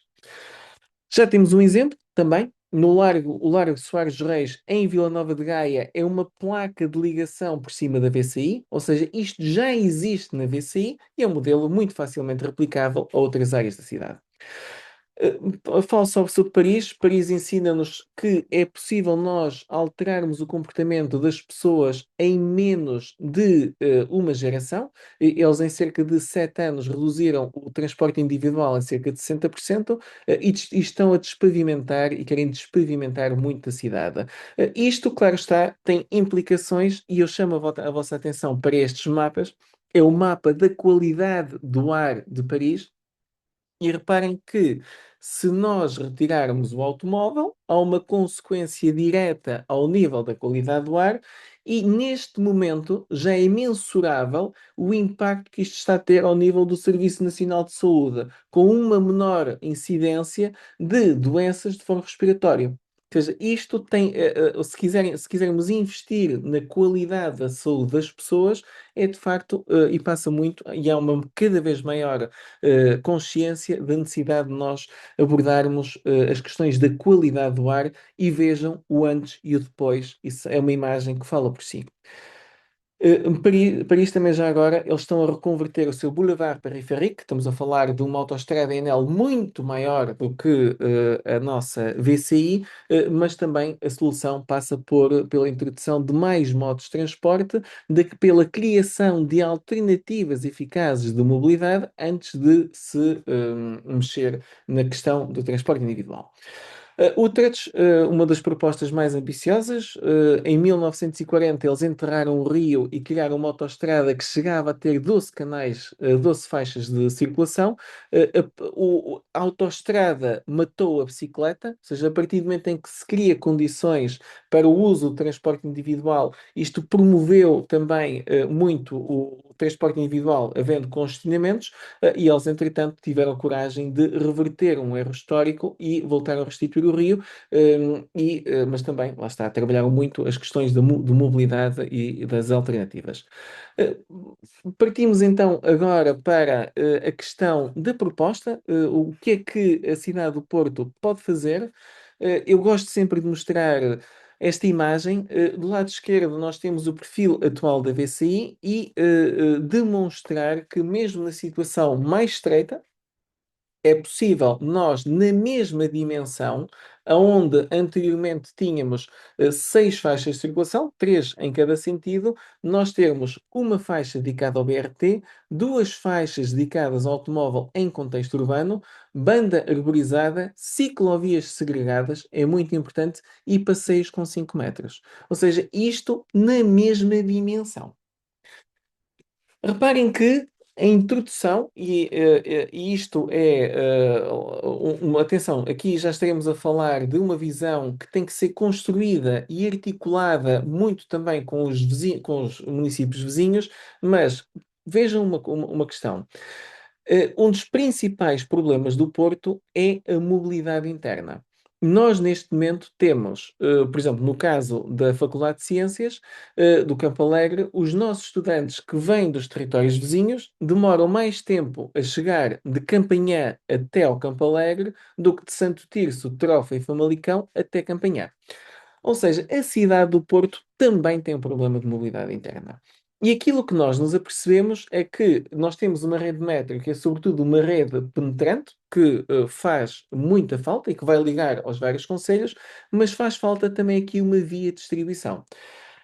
Já temos um exemplo também. O Largo Soares dos Reis, em Vila Nova de Gaia, é uma placa de ligação por cima da VCI, ou seja, isto já existe na VCI e é um modelo muito facilmente replicável a outras áreas da cidade. Falo sobre Paris. Paris ensina-nos que é possível nós alterarmos o comportamento das pessoas em menos de uma geração. Eles, em cerca de 7 anos, reduziram o transporte individual em cerca de 60%, e estão a despavimentar e querem despavimentar muito a cidade. Isto, claro está, tem implicações e eu chamo a vossa atenção para estes mapas. É o mapa da qualidade do ar de Paris. E reparem que, se nós retirarmos o automóvel, há uma consequência direta ao nível da qualidade do ar, e neste momento já é mensurável o impacto que isto está a ter ao nível do Serviço Nacional de Saúde, com uma menor incidência de doenças de forma respiratória. seja, isto tem, se quisermos investir na qualidade da saúde das pessoas, é de facto, e passa muito, e há uma cada vez maior consciência da necessidade de nós abordarmos as questões da qualidade do ar e vejam o antes e o depois. Isso é uma imagem que fala por si. Paris também já agora, eles estão a reconverter o seu Boulevard Periférique, estamos a falar de uma autoestrada em anel muito maior do que a nossa VCI, mas também a solução passa pela introdução de mais modos de transporte, pela criação de alternativas eficazes de mobilidade antes de se mexer na questão do transporte individual. Utrecht, uma das propostas mais ambiciosas, em 1940 eles enterraram o rio e criaram uma autoestrada que chegava a ter 12 canais, 12 faixas de circulação. A autoestrada matou a bicicleta, ou seja, a partir do momento em que se cria condições para o uso do transporte individual, isto promoveu também muito o transporte individual, havendo congestionamentos, e eles, entretanto, tiveram coragem de reverter um erro histórico e voltaram a restituir o Rio, mas também, lá está, trabalharam muito as questões de mobilidade e das alternativas. Eh, Partimos então agora para a questão da proposta, o que é que a cidade do Porto pode fazer. Eu gosto sempre de mostrar esta imagem. Do lado esquerdo, nós temos o perfil atual da VCI e demonstrar que, mesmo na situação mais estreita, é possível nós, na mesma dimensão, aonde anteriormente tínhamos 6 faixas de circulação, 3 em cada sentido, nós termos uma faixa dedicada ao BRT, 2 faixas dedicadas ao automóvel em contexto urbano, banda arborizada, ciclovias segregadas, é muito importante, e passeios com 5 metros. Ou seja, isto na mesma dimensão. Reparem que a introdução, e isto atenção, aqui já estaremos a falar de uma visão que tem que ser construída e articulada muito também com os municípios vizinhos, mas vejam uma questão. Um dos principais problemas do Porto é a mobilidade interna. Nós, neste momento, temos, por exemplo, no caso da Faculdade de Ciências, do Campo Alegre, os nossos estudantes que vêm dos territórios vizinhos demoram mais tempo a chegar de Campanhã até ao Campo Alegre do que de Santo Tirso, Trofa e Famalicão até Campanhã. Ou seja, a cidade do Porto também tem um problema de mobilidade interna. E aquilo que nós nos apercebemos é que nós temos uma rede métrica, que é sobretudo uma rede penetrante, que faz muita falta e que vai ligar aos vários concelhos, mas faz falta também aqui uma via de distribuição.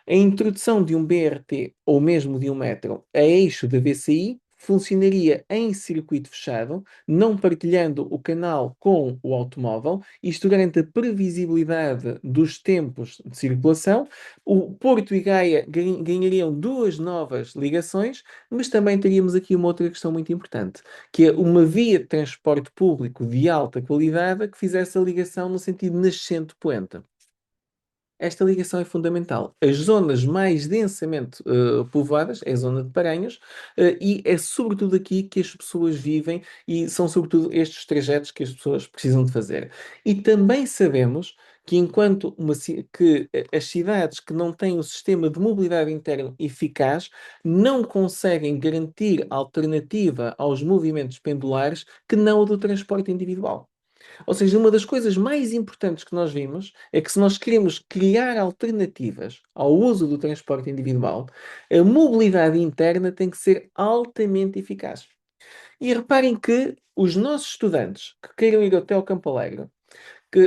A introdução de um BRT ou mesmo de um metro a eixo da VCI funcionaria em circuito fechado, não partilhando o canal com o automóvel. Isto garante a previsibilidade dos tempos de circulação. O Porto e Gaia ganhariam 2 novas ligações, mas também teríamos aqui uma outra questão muito importante, que é uma via de transporte público de alta qualidade que fizesse a ligação no sentido nascente-poente. Esta ligação é fundamental. As zonas mais densamente povoadas é a zona de Paranhos, e é sobretudo aqui que as pessoas vivem e são sobretudo estes trajetos que as pessoas precisam de fazer. E também sabemos que enquanto as cidades que não têm um sistema de mobilidade interna eficaz não conseguem garantir alternativa aos movimentos pendulares que não o do transporte individual. Ou seja, uma das coisas mais importantes que nós vimos é que, se nós queremos criar alternativas ao uso do transporte individual, a mobilidade interna tem que ser altamente eficaz. E reparem que os nossos estudantes que queiram ir até ao Campo Alegre,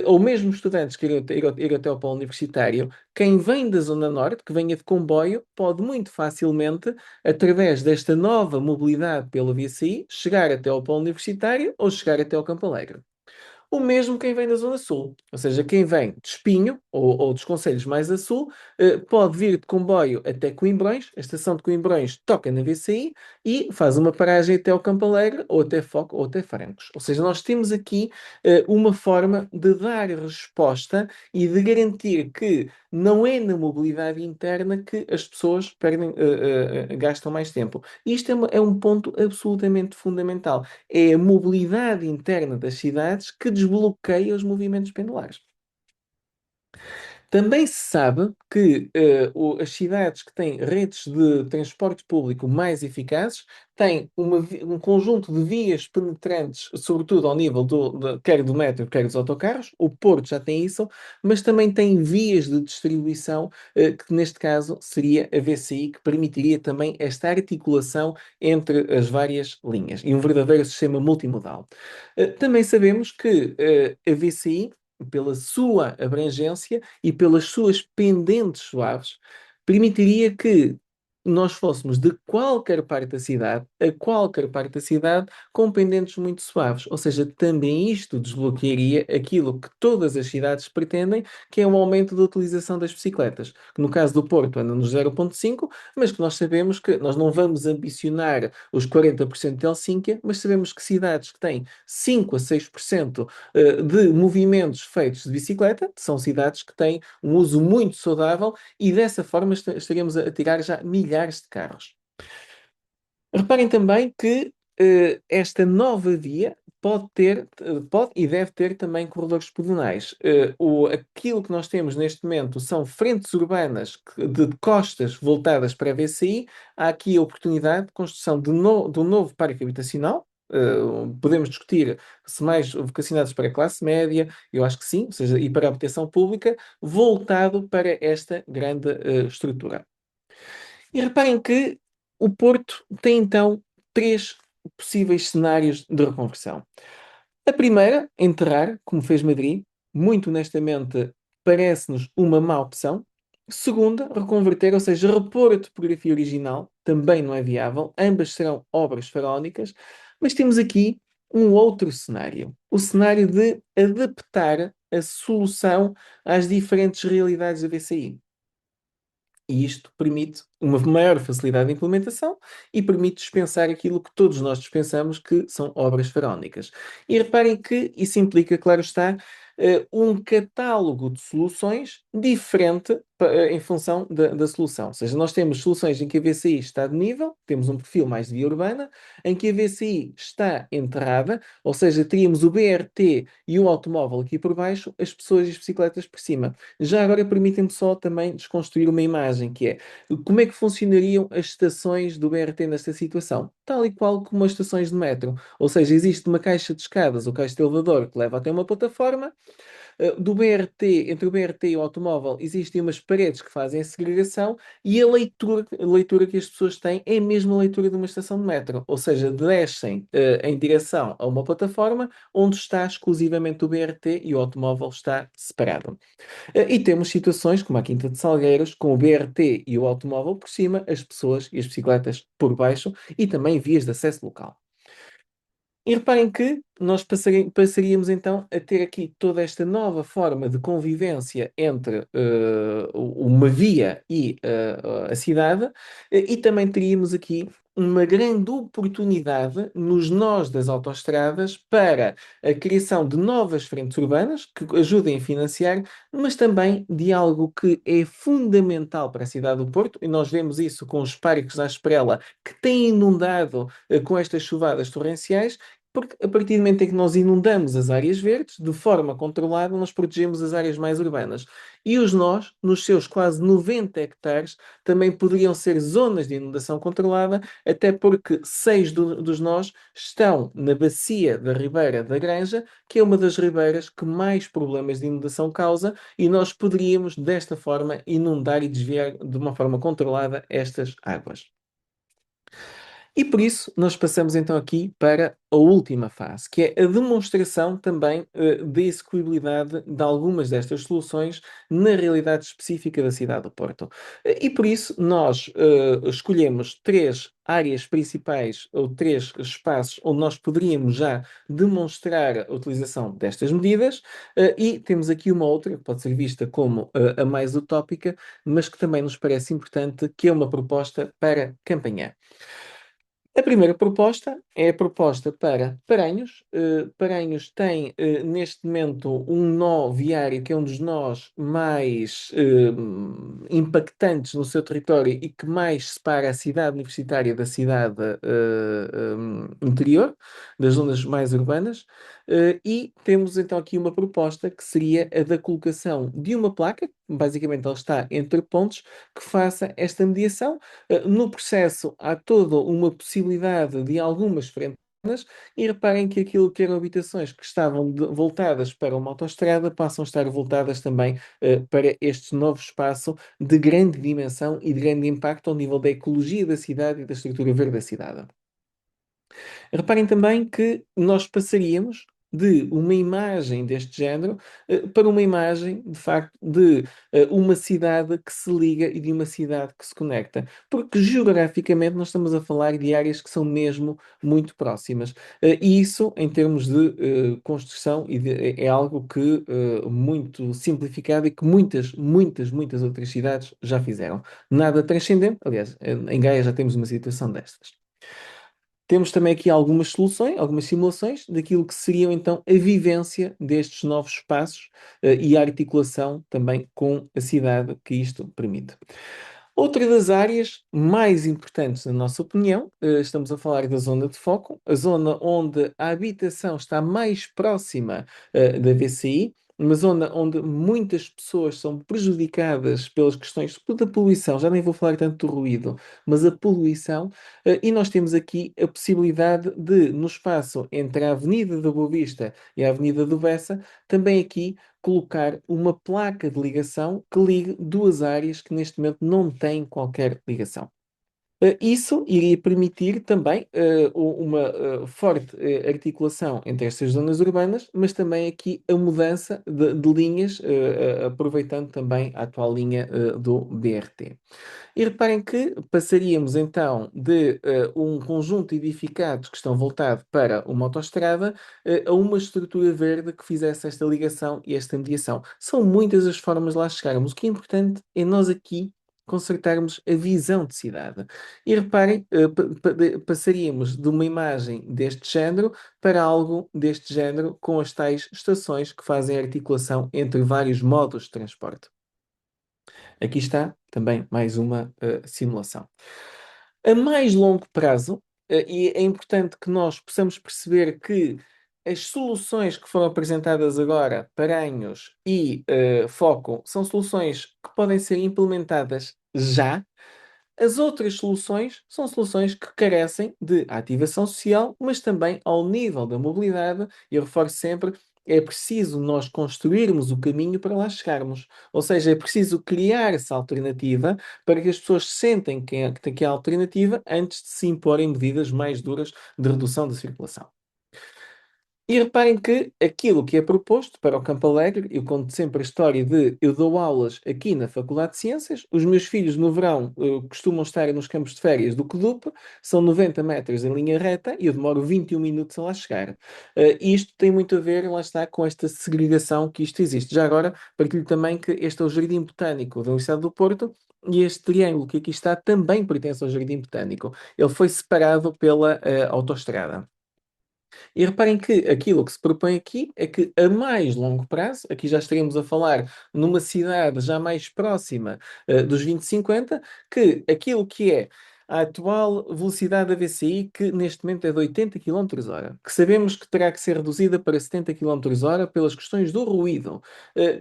ou mesmo estudantes que ir até ao polo universitário, quem vem da Zona Norte, que venha de comboio, pode muito facilmente, através desta nova mobilidade pela VCI, chegar até ao polo universitário ou chegar até ao Campo Alegre. O mesmo quem vem da Zona Sul, ou seja, quem vem de Espinho ou dos concelhos mais a sul, pode vir de comboio até Coimbrões, a estação de Coimbrões toca na VCI e faz uma paragem até ao Campo Alegre ou até Foco ou até Francos. Ou seja, nós temos aqui uma forma de dar resposta e de garantir que não é na mobilidade interna que as pessoas gastam mais tempo. Isto é um ponto absolutamente fundamental. É a mobilidade interna das cidades que desbloqueia os movimentos pendulares. Também se sabe que as cidades que têm redes de transporte público mais eficazes têm um conjunto de vias penetrantes, sobretudo ao nível quer do metro, quer dos autocarros. O Porto já tem isso, mas também tem vias de distribuição, que neste caso seria a VCI, que permitiria também esta articulação entre as várias linhas e um verdadeiro sistema multimodal. Também sabemos que a VCI, pela sua abrangência e pelas suas pendentes suaves, permitiria que nós fôssemos de qualquer parte da cidade a qualquer parte da cidade com pendentes muito suaves. Ou seja, também isto desbloquearia aquilo que todas as cidades pretendem, que é um aumento da utilização das bicicletas. Que no caso do Porto anda nos 0,5, mas que nós sabemos que nós não vamos ambicionar os 40% de Helsínquia, mas sabemos que cidades que têm 5 a 6% de movimentos feitos de bicicleta, são cidades que têm um uso muito saudável e dessa forma estaríamos a tirar já milhares de carros. Reparem também que esta nova via pode e deve ter também corredores pedonais. Aquilo que nós temos neste momento são frentes urbanas de costas voltadas para a VCI. Há aqui a oportunidade de construção de um novo parque habitacional. Podemos discutir se mais vocacionados para a classe média, eu acho que sim, ou seja, e para a habitação pública, voltado para esta grande estrutura. E reparem que o Porto tem então três possíveis cenários de reconversão. A primeira, enterrar, como fez Madrid, muito honestamente parece-nos uma má opção. Segunda, reconverter, ou seja, repor a topografia original, também não é viável. Ambas serão obras faraónicas. Mas temos aqui um outro cenário. O cenário de adaptar a solução às diferentes realidades da VCI. E isto permite uma maior facilidade de implementação e permite dispensar aquilo que todos nós dispensamos, que são obras faraónicas. E reparem que isso implica, claro está, um catálogo de soluções diferente em função da solução. Ou seja, nós temos soluções em que a VCI está de nível, temos um perfil mais de via urbana, em que a VCI está enterrada, ou seja, teríamos o BRT e o automóvel aqui por baixo, as pessoas e as bicicletas por cima. Já agora permitem-me só também desconstruir uma imagem, que é como é que funcionariam as estações do BRT nesta situação? Tal e qual como as estações de metro. Ou seja, existe uma caixa de escadas ou caixa de elevador que leva até uma plataforma. Do BRT, entre o BRT e o automóvel, existem umas paredes que fazem a segregação e a leitura que as pessoas têm é a mesma leitura de uma estação de metro. Ou seja, descem em direção a uma plataforma onde está exclusivamente o BRT e o automóvel está separado. E temos situações como a Quinta de Salgueiros, com o BRT e o automóvel por cima, as pessoas e as bicicletas por baixo e também vias de acesso local. E reparem que nós passaríamos então a ter aqui toda esta nova forma de convivência entre uma via e a cidade, e também teríamos aqui uma grande oportunidade nos nós das autoestradas para a criação de novas frentes urbanas que ajudem a financiar, mas também de algo que é fundamental para a cidade do Porto, e nós vemos isso com os parques à Esprela que têm inundado com estas chuvadas torrenciais, porque a partir do momento em que nós inundamos as áreas verdes, de forma controlada, nós protegemos as áreas mais urbanas. E os nós, nos seus quase 90 hectares, também poderiam ser zonas de inundação controlada, até porque seis dos nós estão na bacia da Ribeira da Granja, que é uma das ribeiras que mais problemas de inundação causa, e nós poderíamos, desta forma, inundar e desviar de uma forma controlada estas águas. E por isso nós passamos então aqui para a última fase, que é a demonstração também da execuibilidade de algumas destas soluções na realidade específica da cidade do Porto. E por isso nós escolhemos três áreas principais ou três espaços onde nós poderíamos já demonstrar a utilização destas medidas, e temos aqui uma outra que pode ser vista como a mais utópica, mas que também nos parece importante, que é uma proposta para campanhar. A primeira proposta é a proposta para Paranhos. Paranhos tem, neste momento, um nó viário que é um dos nós mais impactantes no seu território e que mais separa a cidade universitária da cidade interior, das zonas mais urbanas. E temos então aqui uma proposta que seria a da colocação de uma placa, basicamente ela está entre pontos, que faça esta mediação. No processo há toda uma possibilidade de algumas frentes. E reparem que aquilo que eram habitações que estavam voltadas para uma autoestrada passam a estar voltadas também para este novo espaço de grande dimensão e de grande impacto ao nível da ecologia da cidade e da estrutura verde da cidade. Reparem também que nós passaríamos de uma imagem deste género para uma imagem, de facto, de uma cidade que se liga e de uma cidade que se conecta. Porque geograficamente nós estamos a falar de áreas que são mesmo muito próximas. E isso, em termos de construção, é algo que muito simplificado e que muitas outras cidades já fizeram. Nada transcendente, aliás, em Gaia já temos uma situação destas. Temos também aqui algumas soluções, algumas simulações daquilo que seriam então a vivência destes novos espaços e a articulação também com a cidade que isto permite. Outra das áreas mais importantes, na nossa opinião, estamos a falar da zona de foco, a zona onde a habitação está mais próxima da VCI, uma zona onde muitas pessoas são prejudicadas pelas questões da poluição, já nem vou falar tanto do ruído, mas a poluição, e nós temos aqui a possibilidade de, no espaço entre a Avenida da Boa Vista e a Avenida do Bessa, também aqui colocar uma placa de ligação que ligue duas áreas que neste momento não têm qualquer ligação. Isso iria permitir também uma forte articulação entre estas zonas urbanas, mas também aqui a mudança de linhas, aproveitando também a atual linha do BRT. E reparem que passaríamos então de um conjunto de edificados que estão voltados para uma autoestrada a uma estrutura verde que fizesse esta ligação e esta mediação. São muitas as formas de lá chegarmos. O que é importante é nós aqui consertarmos a visão de cidade. E reparem, passaríamos de uma imagem deste género para algo deste género com as tais estações que fazem a articulação entre vários modos de transporte. Aqui está também mais uma simulação. A mais longo prazo, e é importante que nós possamos perceber que as soluções que foram apresentadas agora, Paranhos e Foco, são soluções que podem ser implementadas já. As outras soluções são soluções que carecem de ativação social, mas também ao nível da mobilidade, e eu reforço sempre, é preciso nós construirmos o caminho para lá chegarmos. Ou seja, é preciso criar essa alternativa para que as pessoas sentem que há alternativa antes de se imporem medidas mais duras de redução da circulação. E reparem que aquilo que é proposto para o Campo Alegre, eu conto sempre a história de eu dou aulas aqui na Faculdade de Ciências, os meus filhos no verão costumam estar nos campos de férias do CDUP, são 90 metros em linha reta e eu demoro 21 minutos a lá chegar. Isto tem muito a ver, lá está, com esta segregação que isto existe. Já agora, partilho também que este é o Jardim Botânico da Universidade do Porto, e este triângulo que aqui está também pertence ao Jardim Botânico. Ele foi separado pela autoestrada. E reparem que aquilo que se propõe aqui é que a mais longo prazo, aqui já estaremos a falar numa cidade já mais próxima dos 2050, que aquilo que é a atual velocidade da VCI, que neste momento é de 80 km hora, que sabemos que terá que ser reduzida para 70 km hora pelas questões do ruído,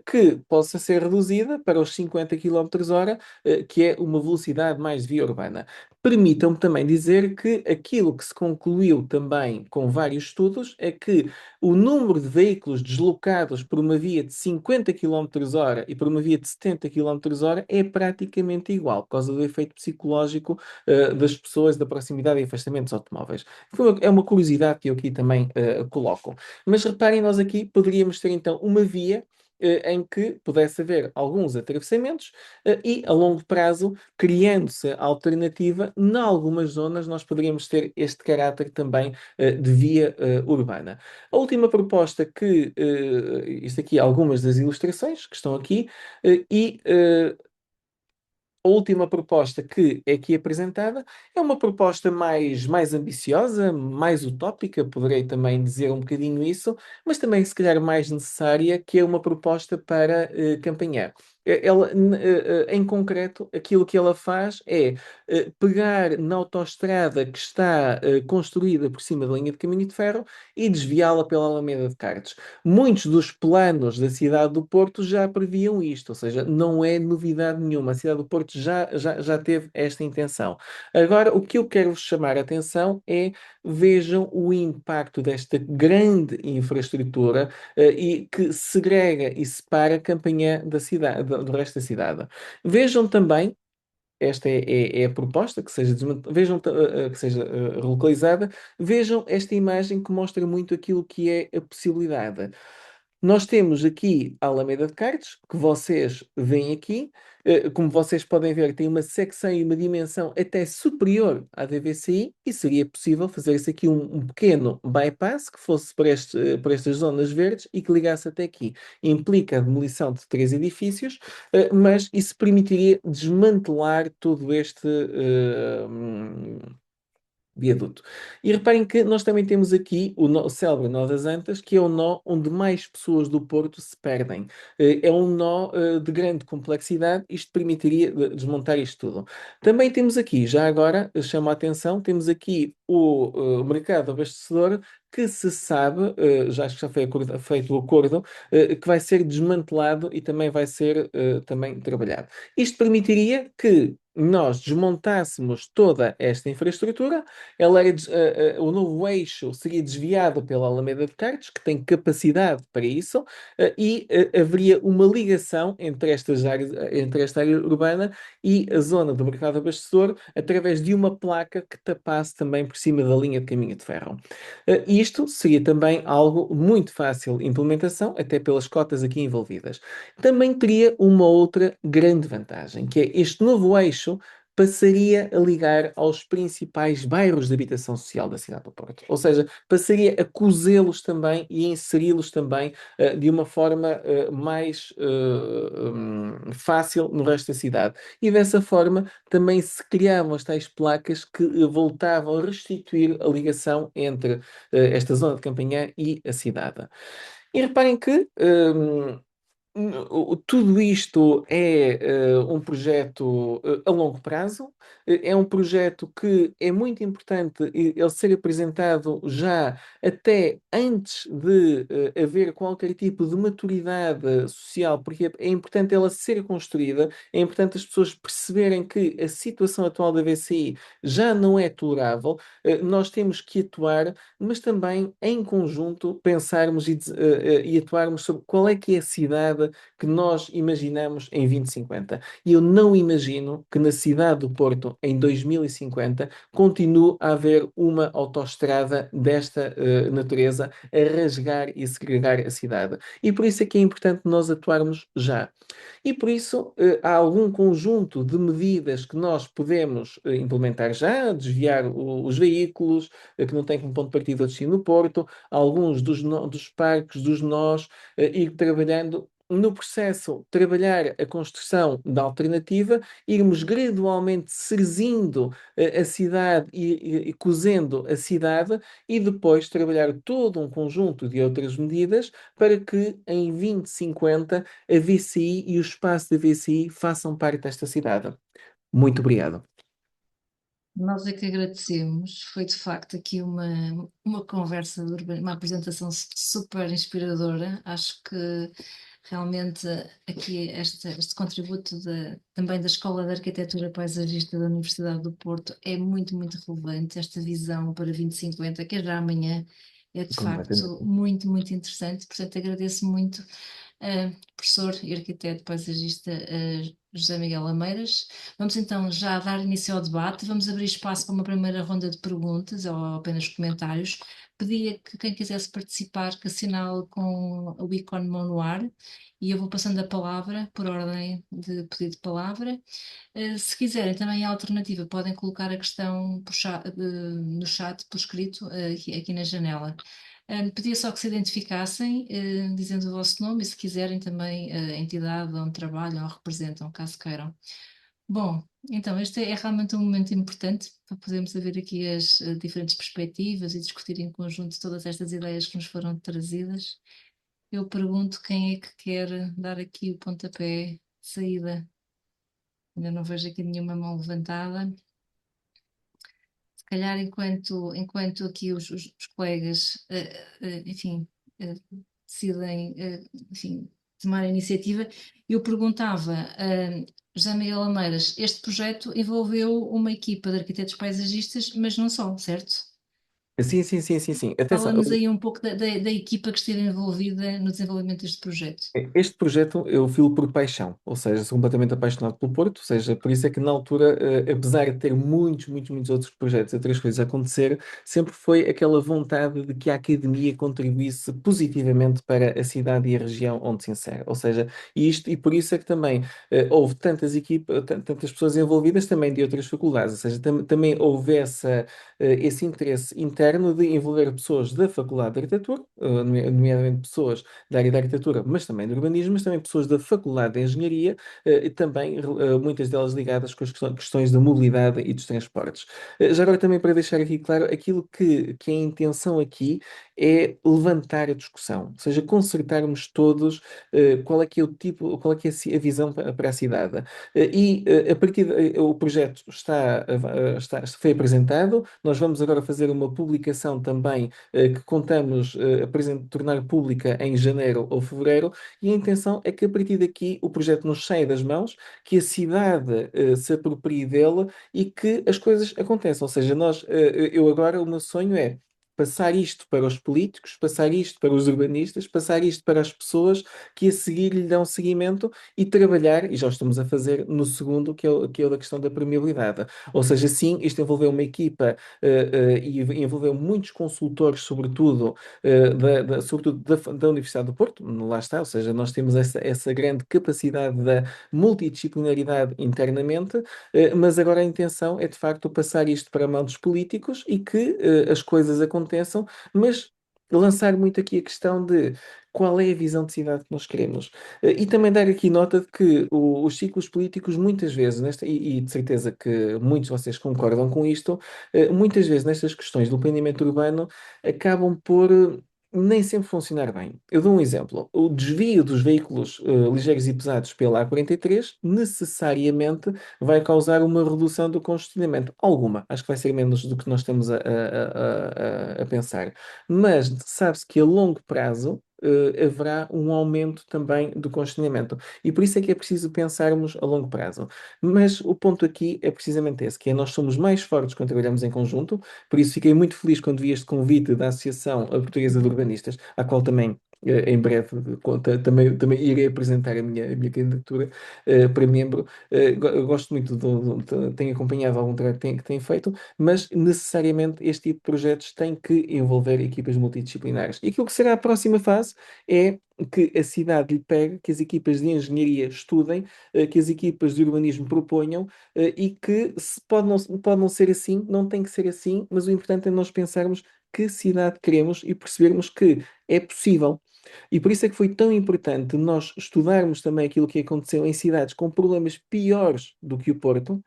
que possa ser reduzida para os 50 km hora, que é uma velocidade mais via urbana. Permitam-me também dizer que aquilo que se concluiu também com vários estudos é que o número de veículos deslocados por uma via de 50 km hora e por uma via de 70 km hora é praticamente igual, por causa do efeito psicológico das pessoas, da proximidade e afastamento dos automóveis. É uma curiosidade que eu aqui também coloco. Mas reparem, nós aqui poderíamos ter então uma via em que pudesse haver alguns atravessamentos e, a longo prazo, criando-se a alternativa, em algumas zonas nós poderíamos ter este caráter também de via urbana. A última proposta que, isto aqui, algumas das ilustrações que estão aqui, e a última proposta que é aqui apresentada é uma proposta mais ambiciosa, mais utópica, poderei também dizer um bocadinho isso, mas também se calhar mais necessária, que é uma proposta para Campanhã. Em concreto, aquilo que ela faz é pegar na autoestrada que está construída por cima da linha de caminho de ferro e desviá-la pela Alameda de Cartes. Muitos dos planos da cidade do Porto já previam isto, ou seja, não é novidade nenhuma. A cidade do Porto já teve esta intenção. Agora, o que eu quero vos chamar a atenção é vejam o impacto desta grande infraestrutura e que segrega e separa Campanhã da cidade, do resto da cidade. Vejam também esta é a proposta, que seja, vejam, que seja relocalizada, vejam esta imagem que mostra muito aquilo que é a possibilidade. Nós temos aqui a Alameda de Cartes, que vocês veem aqui. Como vocês podem ver, tem uma secção e uma dimensão até superior à DVCI e seria possível fazer-se aqui um pequeno bypass que fosse para estas zonas verdes e que ligasse até aqui. Implica a demolição de 3 edifícios, mas isso permitiria desmantelar todo este viaduto. E reparem que nós também temos aqui o célebre nó das Antas, que é o nó onde mais pessoas do Porto se perdem. É um nó de grande complexidade, isto permitiria desmontar isto tudo. Também temos aqui, já agora, chamo a atenção, temos aqui o mercado abastecedor, que se sabe, já acho que já foi feito o acordo, que vai ser desmantelado e também vai ser também trabalhado. Isto permitiria que nós desmontássemos toda esta infraestrutura, o novo eixo seria desviado pela Alameda de Cartes, que tem capacidade para isso, e haveria uma ligação entre esta área urbana e a zona do mercado abastecedor, através de uma placa que tapasse também por cima da linha de caminho de ferro. Isto seria também algo muito fácil de implementação, até pelas cotas aqui envolvidas. Também teria uma outra grande vantagem, que é este novo eixo passaria a ligar aos principais bairros de habitação social da cidade do Porto. Ou seja, passaria a cozê-los também e a inseri-los também de uma forma mais fácil no resto da cidade. E dessa forma também se criavam as tais placas que voltavam a restituir a ligação entre esta zona de Campanhã e a cidade. E reparem que tudo isto é um projeto a longo prazo, é um projeto que é muito importante ele ser apresentado já até antes de haver qualquer tipo de maturidade social, porque é importante ela ser construída, é importante as pessoas perceberem que a situação atual da VCI já não é tolerável, nós temos que atuar, mas também em conjunto pensarmos e atuarmos sobre qual é que é a cidade que nós imaginamos em 2050. E eu não imagino que na cidade do Porto, em 2050, continue a haver uma autoestrada desta natureza a rasgar e segregar a cidade. E por isso é que é importante nós atuarmos já. E por isso há algum conjunto de medidas que nós podemos implementar já, desviar os veículos que não têm como ponto de partida o destino no Porto, alguns dos parques, dos nós, ir trabalhando no processo, trabalhar a construção da alternativa, irmos gradualmente cerzindo a cidade e cozendo a cidade e depois trabalhar todo um conjunto de outras medidas para que em 2050 a VCI e o espaço da VCI façam parte desta cidade. Muito obrigado. Nós é que agradecemos. Foi de facto aqui uma conversa, uma apresentação super inspiradora. Acho que realmente aqui este contributo também da Escola de Arquitetura Paisagista da Universidade do Porto é muito, muito relevante. Esta visão para 2050, que é já amanhã, é de facto Completamente. muito, muito interessante. Portanto, agradeço muito professor e arquiteto paisagista José Miguel Ameiras. Vamos então já dar início ao debate. Vamos abrir espaço para uma primeira ronda de perguntas ou apenas comentários. Pedia que quem quisesse participar que assinale com o ícone mão no ar e eu vou passando a palavra por ordem de pedido de palavra. Se quiserem também a alternativa, podem colocar a questão no chat por escrito aqui na janela. Pedia só que se identificassem, dizendo o vosso nome e se quiserem também a entidade onde trabalham ou representam, caso queiram. Bom, então este é realmente um momento importante para podermos ver aqui as diferentes perspectivas e discutir em conjunto todas estas ideias que nos foram trazidas. Eu pergunto quem é que quer dar aqui o pontapé saída. Ainda não vejo aqui nenhuma mão levantada. Se calhar, enquanto aqui os colegas, enfim, decidem, enfim, tomar a iniciativa, eu perguntava, José Miguel Lameiras, este projeto envolveu uma equipa de arquitetos paisagistas, mas não só, certo? Sim, sim, sim, sim, sim. Atenção, Fala-nos aí um pouco da equipa que esteve envolvida no desenvolvimento deste projeto. este projeto eu filo por paixão, ou seja, sou completamente apaixonado pelo Porto, ou seja, por isso é que na altura, apesar de ter muitos, muitos, muitos outros projetos e outras coisas a acontecer, sempre foi aquela vontade de que a academia contribuísse positivamente para a cidade e a região onde se insere. Ou seja, e por isso é que também houve tantas equipas, tantas pessoas envolvidas também de outras faculdades, ou seja, também houve esse interesse interno de envolver pessoas da Faculdade de Arquitetura, nomeadamente pessoas da área da arquitetura, mas também de urbanismo, mas também pessoas da Faculdade de Engenharia, e também muitas delas ligadas com as questões da mobilidade e dos transportes. Já agora também para deixar aqui claro, aquilo que é a intenção aqui é levantar a discussão, ou seja, concertarmos todos qual é que é o tipo, qual é que é a visão para a cidade. A partir o projeto foi apresentado, nós vamos agora fazer uma publicação também que contamos tornar pública em janeiro ou fevereiro, e a intenção é que a partir daqui o projeto nos saia das mãos, que a cidade se aproprie dele e que as coisas aconteçam. Ou seja, eu agora, o meu sonho é passar isto para os políticos, passar isto para os urbanistas, passar isto para as pessoas que a seguir lhe dão seguimento e trabalhar, e já o estamos a fazer no segundo, que é o da questão da permeabilidade. Ou seja, sim, isto envolveu uma equipa e envolveu muitos consultores, sobretudo, sobretudo da Universidade do Porto, lá está, ou seja, nós temos essa grande capacidade da multidisciplinaridade internamente, mas agora a intenção é de facto passar isto para a mão dos políticos e que as coisas aconteçam, mas lançar muito aqui a questão de qual é a visão de cidade que nós queremos. E também dar aqui nota de que os ciclos políticos, muitas vezes, e de certeza que muitos de vocês concordam com isto, muitas vezes nestas questões do planeamento urbano acabam por nem sempre funcionar bem. Eu dou um exemplo. O desvio dos veículos ligeiros e pesados pela A43 necessariamente vai causar uma redução do congestionamento. Alguma. Acho que vai ser menos do que nós estamos a pensar. Mas sabe-se que a longo prazo haverá um aumento também do congestionamento. E por isso é que é preciso pensarmos a longo prazo. Mas o ponto aqui é precisamente esse, que é nós somos mais fortes quando trabalhamos em conjunto, por isso fiquei muito feliz quando vi este convite da Associação Portuguesa de Urbanistas, à qual também em breve também irei apresentar a minha candidatura para membro. Eu gosto muito, tenho acompanhado algum trabalho que tem feito, mas necessariamente este tipo de projetos tem que envolver equipas multidisciplinares. E aquilo que será a próxima fase é que a cidade lhe pegue, que as equipas de engenharia estudem, que as equipas de urbanismo proponham, e que pode não ser assim, não tem que ser assim, mas o importante é nós pensarmos que cidade queremos e percebermos que é possível. E por isso é que foi tão importante nós estudarmos também aquilo que aconteceu em cidades com problemas piores do que o Porto,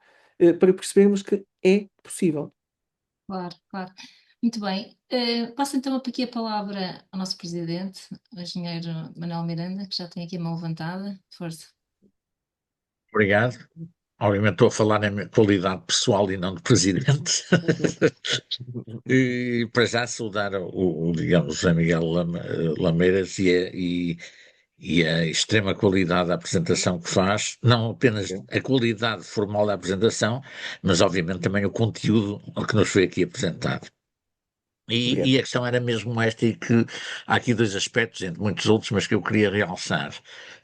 para percebermos que é possível. Claro, claro. Muito bem. Passo então aqui a palavra ao nosso presidente, o engenheiro Manuel Miranda, que já tem aqui a mão levantada. Força. Obrigado. Obviamente estou a falar na minha qualidade pessoal e não de presidente. E para já saudar digamos, José Miguel Lameiras e a extrema qualidade da apresentação que faz, não apenas a qualidade formal da apresentação, mas obviamente também o conteúdo que nos foi aqui apresentado. E Obrigado. a questão era mesmo esta, e que há aqui dois aspectos, entre muitos outros, mas que eu queria realçar.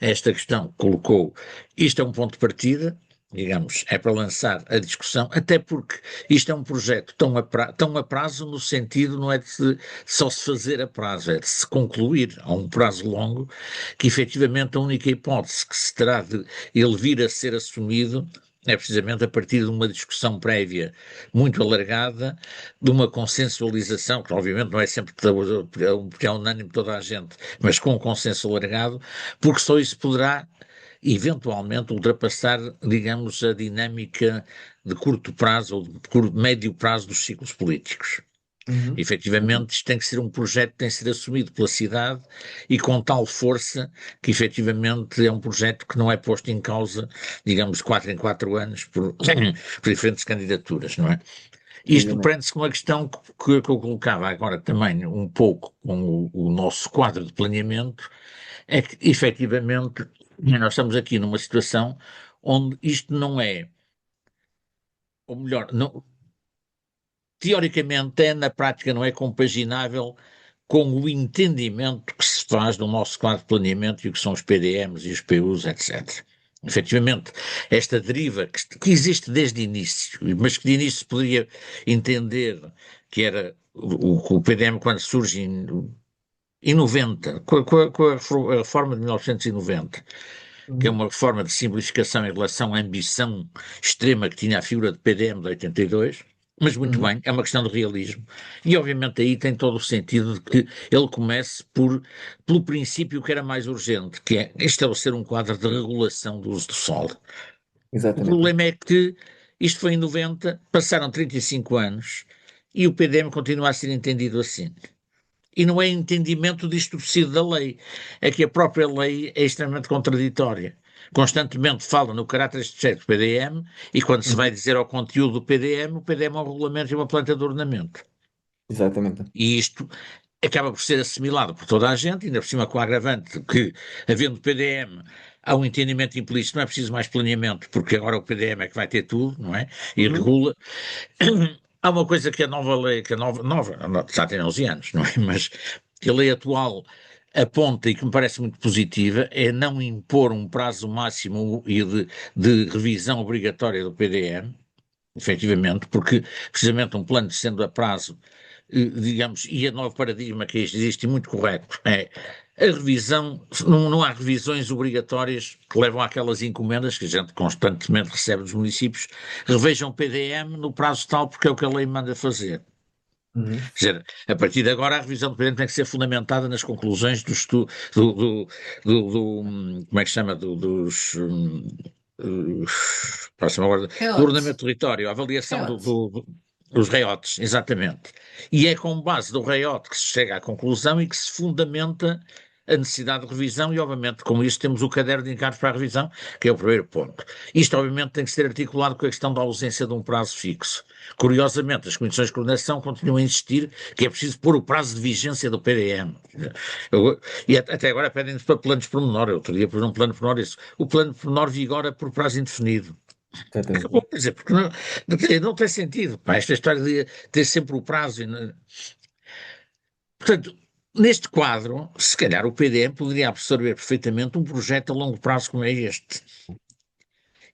Esta questão que colocou, isto é um ponto de partida, digamos, é para lançar a discussão, até porque isto é um projeto tão a prazo, no sentido não é só se fazer a prazo, é de se concluir a um prazo longo, que efetivamente a única hipótese que se terá de ele vir a ser assumido é precisamente a partir de uma discussão prévia muito alargada, de uma consensualização, que obviamente não é sempre porque é unânime toda a gente, mas com um consenso alargado, porque só isso poderá eventualmente ultrapassar, digamos, a dinâmica de curto prazo ou de médio prazo dos ciclos políticos. Uhum. Efetivamente, isto tem que ser um projeto que tem que ser assumido pela cidade e com tal força que efetivamente é um projeto que não é posto em causa, digamos, de 4 em 4 anos por diferentes candidaturas, não é? Isto Precisamente. prende-se com a questão que eu colocava agora também um pouco com o nosso quadro de planeamento, é que efetivamente nós estamos aqui numa situação onde isto não é, ou melhor, não, teoricamente é, na prática não é compaginável com o entendimento que se faz do nosso quadro de planeamento e o que são os PDMs e os PUs, etc. Efetivamente, esta deriva que existe desde o início, mas que de início se poderia entender que era o PDM quando surge em 90, com a reforma de 1990, que é Uhum. uma reforma de simplificação em relação à ambição extrema que tinha a figura de PDM de 82, mas muito Uhum. bem, é uma questão de realismo. E obviamente aí tem todo o sentido de que ele comece pelo princípio que era mais urgente, que é estabelecer um quadro de regulação do uso do solo. O Exatamente. problema é que isto foi em 90, passaram 35 anos e o PDM continua a ser entendido assim. E não é entendimento distorcido da lei, é que a própria lei é extremamente contraditória. Constantemente fala no caráter estreito do PDM e quando se vai Uhum. dizer ao conteúdo do PDM, o PDM é um regulamento e uma planta de ornamento. Exatamente. E isto acaba por ser assimilado por toda a gente, ainda por cima com o agravante que, havendo PDM, há um entendimento implícito, não é preciso mais planeamento, porque agora o PDM é que vai ter tudo, não é? E Uhum. regula. Há uma coisa que a nova lei, que a nova, já tem 11 anos, não é? Mas que a lei atual aponta e que me parece muito positiva é não impor um prazo máximo e de revisão obrigatória do PDM, efetivamente, porque precisamente um plano sendo a prazo, digamos, e a novo paradigma que existe, e muito correto, é a revisão, não há revisões obrigatórias que levam àquelas encomendas que a gente constantemente recebe dos municípios, revejam o PDM no prazo tal porque é o que a lei manda fazer. Uhum. Quer dizer, a partir de agora a revisão do PDM tem que ser fundamentada nas conclusões do estudo, como é que se chama, uh, próximo agora, É do ótimo. ordenamento do território, a É avaliação ótimo. dos REOTs, exatamente. E é com base do REOT que se chega à conclusão e que se fundamenta a necessidade de revisão e, obviamente, com isso temos o caderno de encargos para a revisão, que é o primeiro ponto. Isto, obviamente, tem que ser articulado com a questão da ausência de um prazo fixo. Curiosamente, as comissões de coordenação continuam a insistir que é preciso pôr o prazo de vigência do PDM. E até agora pedem-nos para planos pormenor. Eu outro dia pus um plano pormenor isso. O plano pormenor vigora por prazo indefinido. Acabou, Exatamente. quer dizer, porque não tem sentido, pá, esta história de ter sempre o prazo. Portanto, neste quadro, se calhar o PDM poderia absorver perfeitamente um projeto a longo prazo como é este.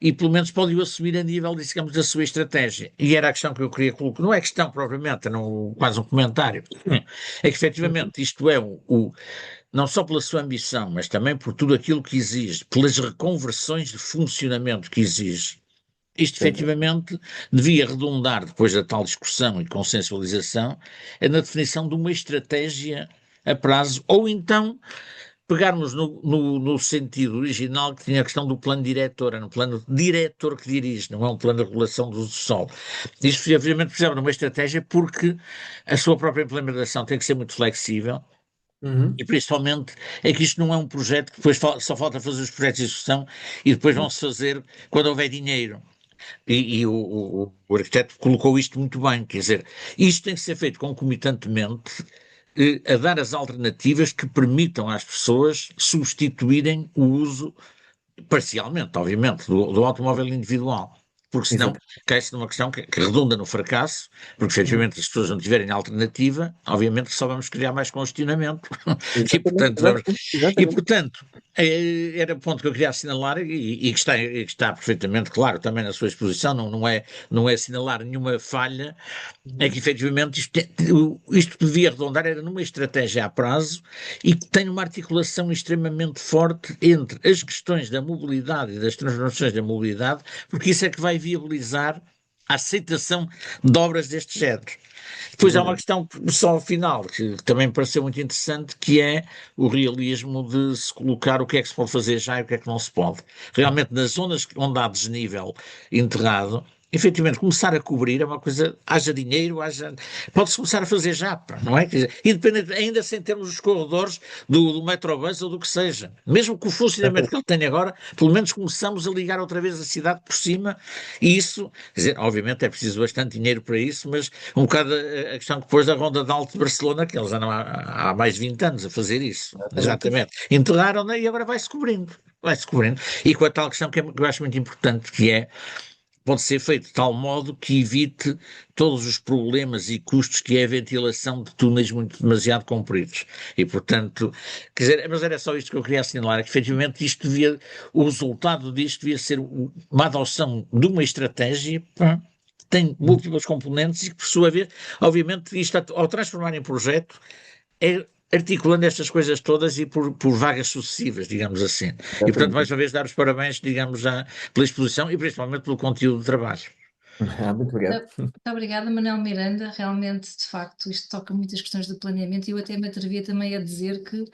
E pelo menos pode-o assumir a nível, digamos, da sua estratégia. E era a questão que eu queria colocar. Não é questão propriamente, não, quase um comentário. É que Uhum. efetivamente isto é não só pela sua ambição, mas também por tudo aquilo que exige, pelas reconversões de funcionamento que exige. Isto Exatamente. efetivamente devia redundar, depois da tal discussão e consensualização, na definição de uma estratégia a prazo, ou então pegarmos no sentido original que tinha a questão do plano diretor, era um plano diretor que dirige, não é um plano de regulação do uso do solo. Isto, obviamente, precisava de uma estratégia porque a sua própria implementação tem que ser muito flexível. Uhum. E principalmente é que isto não é um projeto que depois só falta fazer os projetos de execução e depois vão-se fazer quando houver dinheiro. E o arquiteto colocou isto muito bem, quer dizer, isto tem que ser feito concomitantemente a dar as alternativas que permitam às pessoas substituírem o uso, parcialmente, obviamente, do automóvel individual. Porque senão Exato. cai-se numa questão que redunda no fracasso, porque Uhum. efetivamente as pessoas não tiverem alternativa, obviamente que só vamos criar mais congestionamento. E Exatamente. portanto, Exatamente. e, Exatamente. portanto era o ponto que eu queria assinalar e que está perfeitamente claro também na sua exposição, não é assinalar nenhuma falha, é que Uhum. efetivamente isto que devia arredondar era numa estratégia a prazo e que tem uma articulação extremamente forte entre as questões da mobilidade e das transformações da mobilidade, porque isso é que vai viabilizar a aceitação de obras deste género. Depois há uma Exatamente. questão só ao final, que também me pareceu muito interessante, que é o realismo de se colocar o que é que se pode fazer já e o que é que não se pode. Realmente, nas zonas onde há desnível enterrado, efetivamente começar a cobrir é uma coisa, haja dinheiro, pode-se começar a fazer já, pá, não é? Quer dizer, independente, ainda sem termos os corredores do Metrobus ou do que seja. Mesmo com o funcionamento que ele tem agora, pelo menos começamos a ligar outra vez a cidade por cima, e isso, quer dizer, obviamente é preciso bastante dinheiro para isso, mas um bocado a questão que depois da Ronda de Alto de Barcelona, que eles andam há mais de 20 anos a fazer isso, Exatamente. exatamente. Enterraram-na e agora vai-se cobrindo. Vai-se cobrindo. E com a tal questão que eu acho muito importante, que é pode ser feito de tal modo que evite todos os problemas e custos que é a ventilação de túneis demasiado compridos. E, portanto, quer dizer, mas era só isto que eu queria assinalar, que efetivamente o resultado disto devia ser uma adoção de uma estratégia, pá, que tem múltiplos componentes e que, por sua vez, obviamente, isto ao transformar em projeto, é articulando estas coisas todas e por vagas sucessivas, digamos assim. E, portanto, mais Exatamente. uma vez, dar os parabéns, digamos, pela exposição e principalmente pelo conteúdo do trabalho. Muito obrigado. Muito obrigada, Manuel Miranda. Realmente, de facto, isto toca muitas questões de planeamento e eu até me atrevia também a dizer que,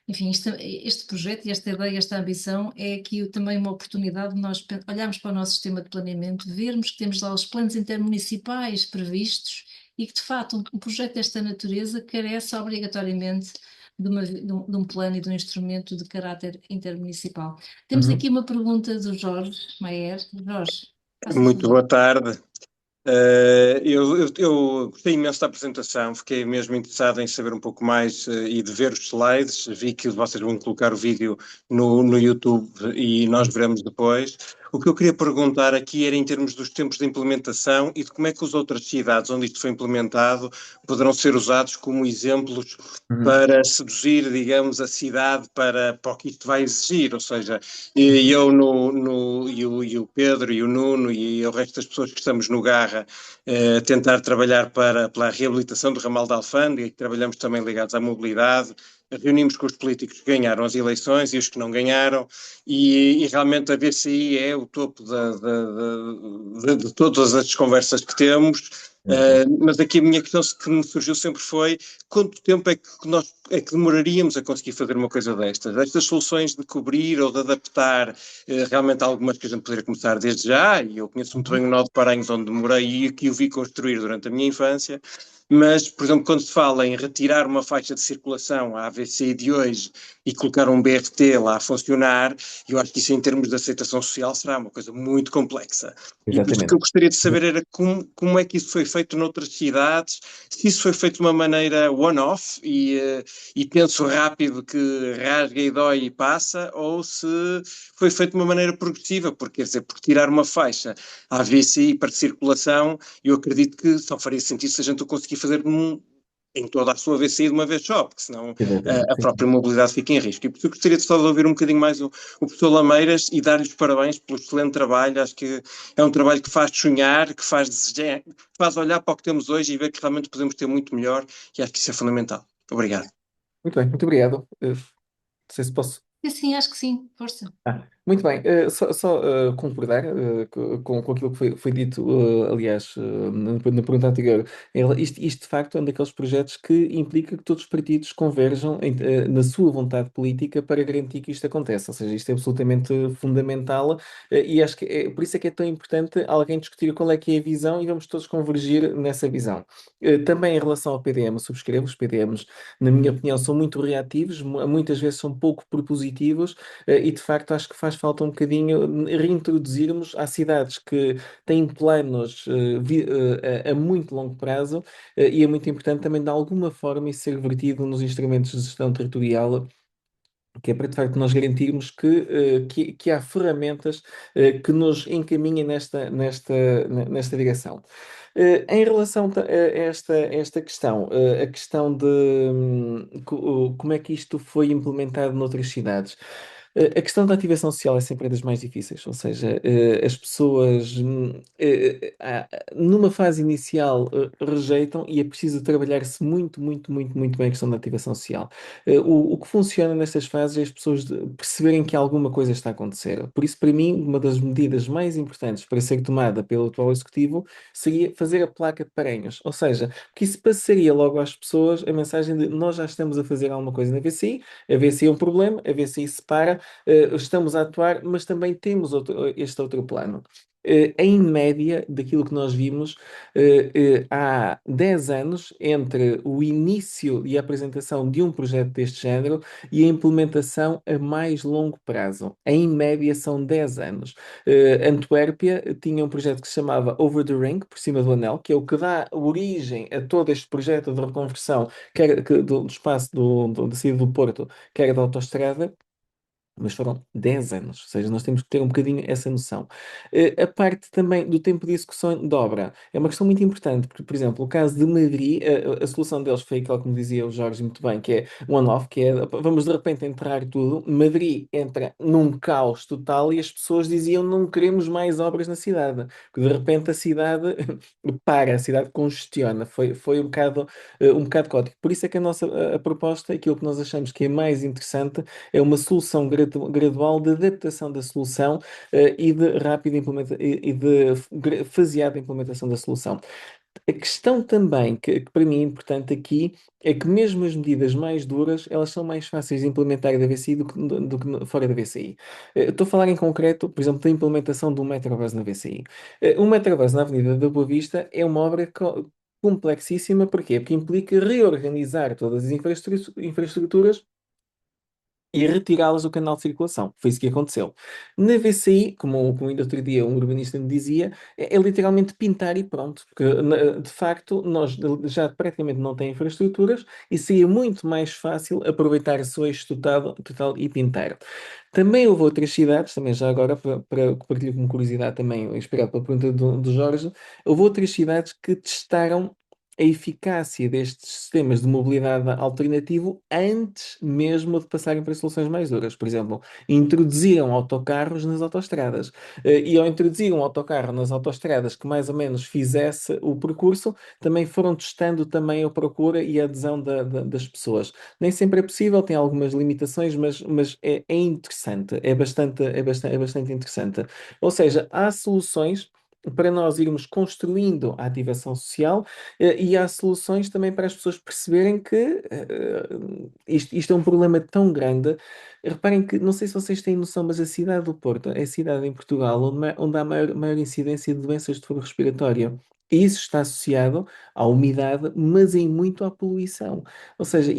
enfim, este projeto e esta ideia, esta ambição é aqui também uma oportunidade de nós olharmos para o nosso sistema de planeamento, vermos que temos lá os planos intermunicipais previstos e que, de facto, um projeto desta natureza carece obrigatoriamente de um plano e de um instrumento de caráter intermunicipal. Temos Uhum. aqui uma pergunta do Jorge Maier. Jorge, faça a Muito pergunta. boa tarde. Eu gostei imenso da apresentação, fiquei mesmo interessado em saber um pouco mais e de ver os slides. Vi que vocês vão colocar o vídeo no YouTube e nós veremos depois. O que eu queria perguntar aqui era em termos dos tempos de implementação e de como é que as outras cidades onde isto foi implementado poderão ser usados como exemplos Uhum. para seduzir, digamos, a cidade para o que isto vai exigir. Ou seja, eu e o Pedro e o Nuno e o resto das pessoas que estamos no Garra tentar trabalhar pela reabilitação do ramal da Alfândega, e que trabalhamos também ligados à mobilidade. Reunimos com os políticos que ganharam as eleições e os que não ganharam, e realmente a VCI é o topo de todas as conversas que temos. Mas aqui a minha questão que me surgiu sempre foi quanto tempo é que nós demoraríamos a conseguir fazer uma coisa destas? Estas soluções de cobrir ou de adaptar, realmente há algumas que a gente poderia começar desde já, e eu conheço muito bem o Nó de Paranhos, onde demorei e que o vi construir durante a minha infância. Mas, por exemplo, quando se fala em retirar uma faixa de circulação à AVC de hoje e colocar um BRT lá a funcionar, eu acho que isso em termos de aceitação social será uma coisa muito complexa. E por isso que eu gostaria de saber era como é que isso foi feito noutras cidades, se isso foi feito de uma maneira one-off e penso rápido que rasga e dói e passa, ou se foi feito de uma maneira progressiva, porque, quer dizer, porque tirar uma faixa à AVC para circulação, eu acredito que só faria sentido se a gente o conseguir fazer em toda a sua VCI de uma vez só, porque senão a própria mobilidade fica em risco. E por isso eu gostaria só de ouvir um bocadinho mais o professor Lameiras e dar-lhe os parabéns pelo excelente trabalho. Acho que é um trabalho que faz sonhar, que faz desejar, que faz olhar para o que temos hoje e ver que realmente podemos ter muito melhor, e acho que isso é fundamental. Obrigado. Muito bem, muito obrigado. Não sei se posso. Sim, acho que sim, força. Muito bem, só concordar com aquilo que foi dito, aliás, na pergunta anterior. Isto de facto é um daqueles projetos que implica que todos os partidos converjam na sua vontade política para garantir que isto aconteça. Ou seja, isto é absolutamente fundamental, e acho que por isso é que é tão importante alguém discutir qual é que é a visão e vamos todos convergir nessa visão. Também em relação ao PDM, subscrevo, os PDMs, na minha opinião, são muito reativos, muitas vezes são pouco propositivos. E de facto acho que faz falta um bocadinho reintroduzirmos às cidades que têm planos a muito longo prazo, e é muito importante também de alguma forma isso ser vertido nos instrumentos de gestão territorial, que é para de facto nós garantirmos que há ferramentas que nos encaminhem nesta direção. Em relação a esta questão, a questão de como é que isto foi implementado noutras cidades. A questão da ativação social é sempre das mais difíceis, ou seja, as pessoas numa fase inicial rejeitam, e é preciso trabalhar-se muito, muito, muito, muito bem a questão da ativação social. O que funciona nestas fases é as pessoas perceberem que alguma coisa está a acontecer. Por isso, para mim, uma das medidas mais importantes para ser tomada pelo atual Executivo seria fazer a placa de Paranhos, ou seja, que isso passaria logo às pessoas a mensagem de nós já estamos a fazer alguma coisa na VCI, a VCI é um problema, a VCI separa, estamos a atuar, mas também temos este outro plano. em média, daquilo que nós vimos, há 10 anos entre o início e a apresentação de um projeto deste género e a implementação a mais longo prazo. Em média, são 10 anos. Antuérpia tinha um projeto que se chamava Over the Ring, por cima do anel, que é o que dá origem a todo este projeto de reconversão, do espaço da saída do Porto, que era da autoestrada. Mas foram 10 anos, ou seja, nós temos que ter um bocadinho essa noção. A parte também do tempo de execução de obra é uma questão muito importante, porque, por exemplo, o caso de Madrid, a solução deles foi aquela que me dizia o Jorge muito bem, que é one-off, que é vamos de repente enterrar tudo. Madrid entra num caos total e as pessoas diziam não queremos mais obras na cidade, porque de repente a cidade para, a cidade congestiona. Foi um bocado caótico. Por isso é que a nossa a proposta, aquilo que nós achamos que é mais interessante, é uma solução gradual de adaptação da solução e de rápida implementação e de faseada implementação da solução. A questão também que para mim é importante aqui é que mesmo as medidas mais duras, elas são mais fáceis de implementar da VCI do que fora da VCI. Estou a falar em concreto, por exemplo, da implementação de um Metrobus na VCI. Um Metrobus na Avenida da Boa Vista é uma obra complexíssima, porquê? Porque implica reorganizar todas as infraestruturas e retirá-las do canal de circulação. Foi isso que aconteceu. Na VCI, como ainda outro dia um urbanista me dizia, é literalmente pintar e pronto. Porque, de facto, nós já praticamente não temos infraestruturas e seria muito mais fácil aproveitar o eixo total e pintar. Também houve outras cidades, também já agora, para compartilhar como curiosidade também, inspirado pela pergunta do Jorge, houve outras cidades que testaram a eficácia destes sistemas de mobilidade alternativo antes mesmo de passarem para soluções mais duras. Por exemplo, introduziram autocarros nas autoestradas. E ao introduzir um autocarro nas autoestradas que mais ou menos fizesse o percurso, também foram testando também a procura e a adesão das pessoas. Nem sempre é possível, tem algumas limitações, mas é interessante, é bastante interessante. Ou seja, há soluções para nós irmos construindo a ativação social, e há soluções também para as pessoas perceberem que isto é um problema tão grande. Reparem que, não sei se vocês têm noção, mas a cidade do Porto é a cidade em Portugal onde há maior incidência de doenças de foro respiratório. E isso está associado à umidade, mas em muito à poluição. Ou seja,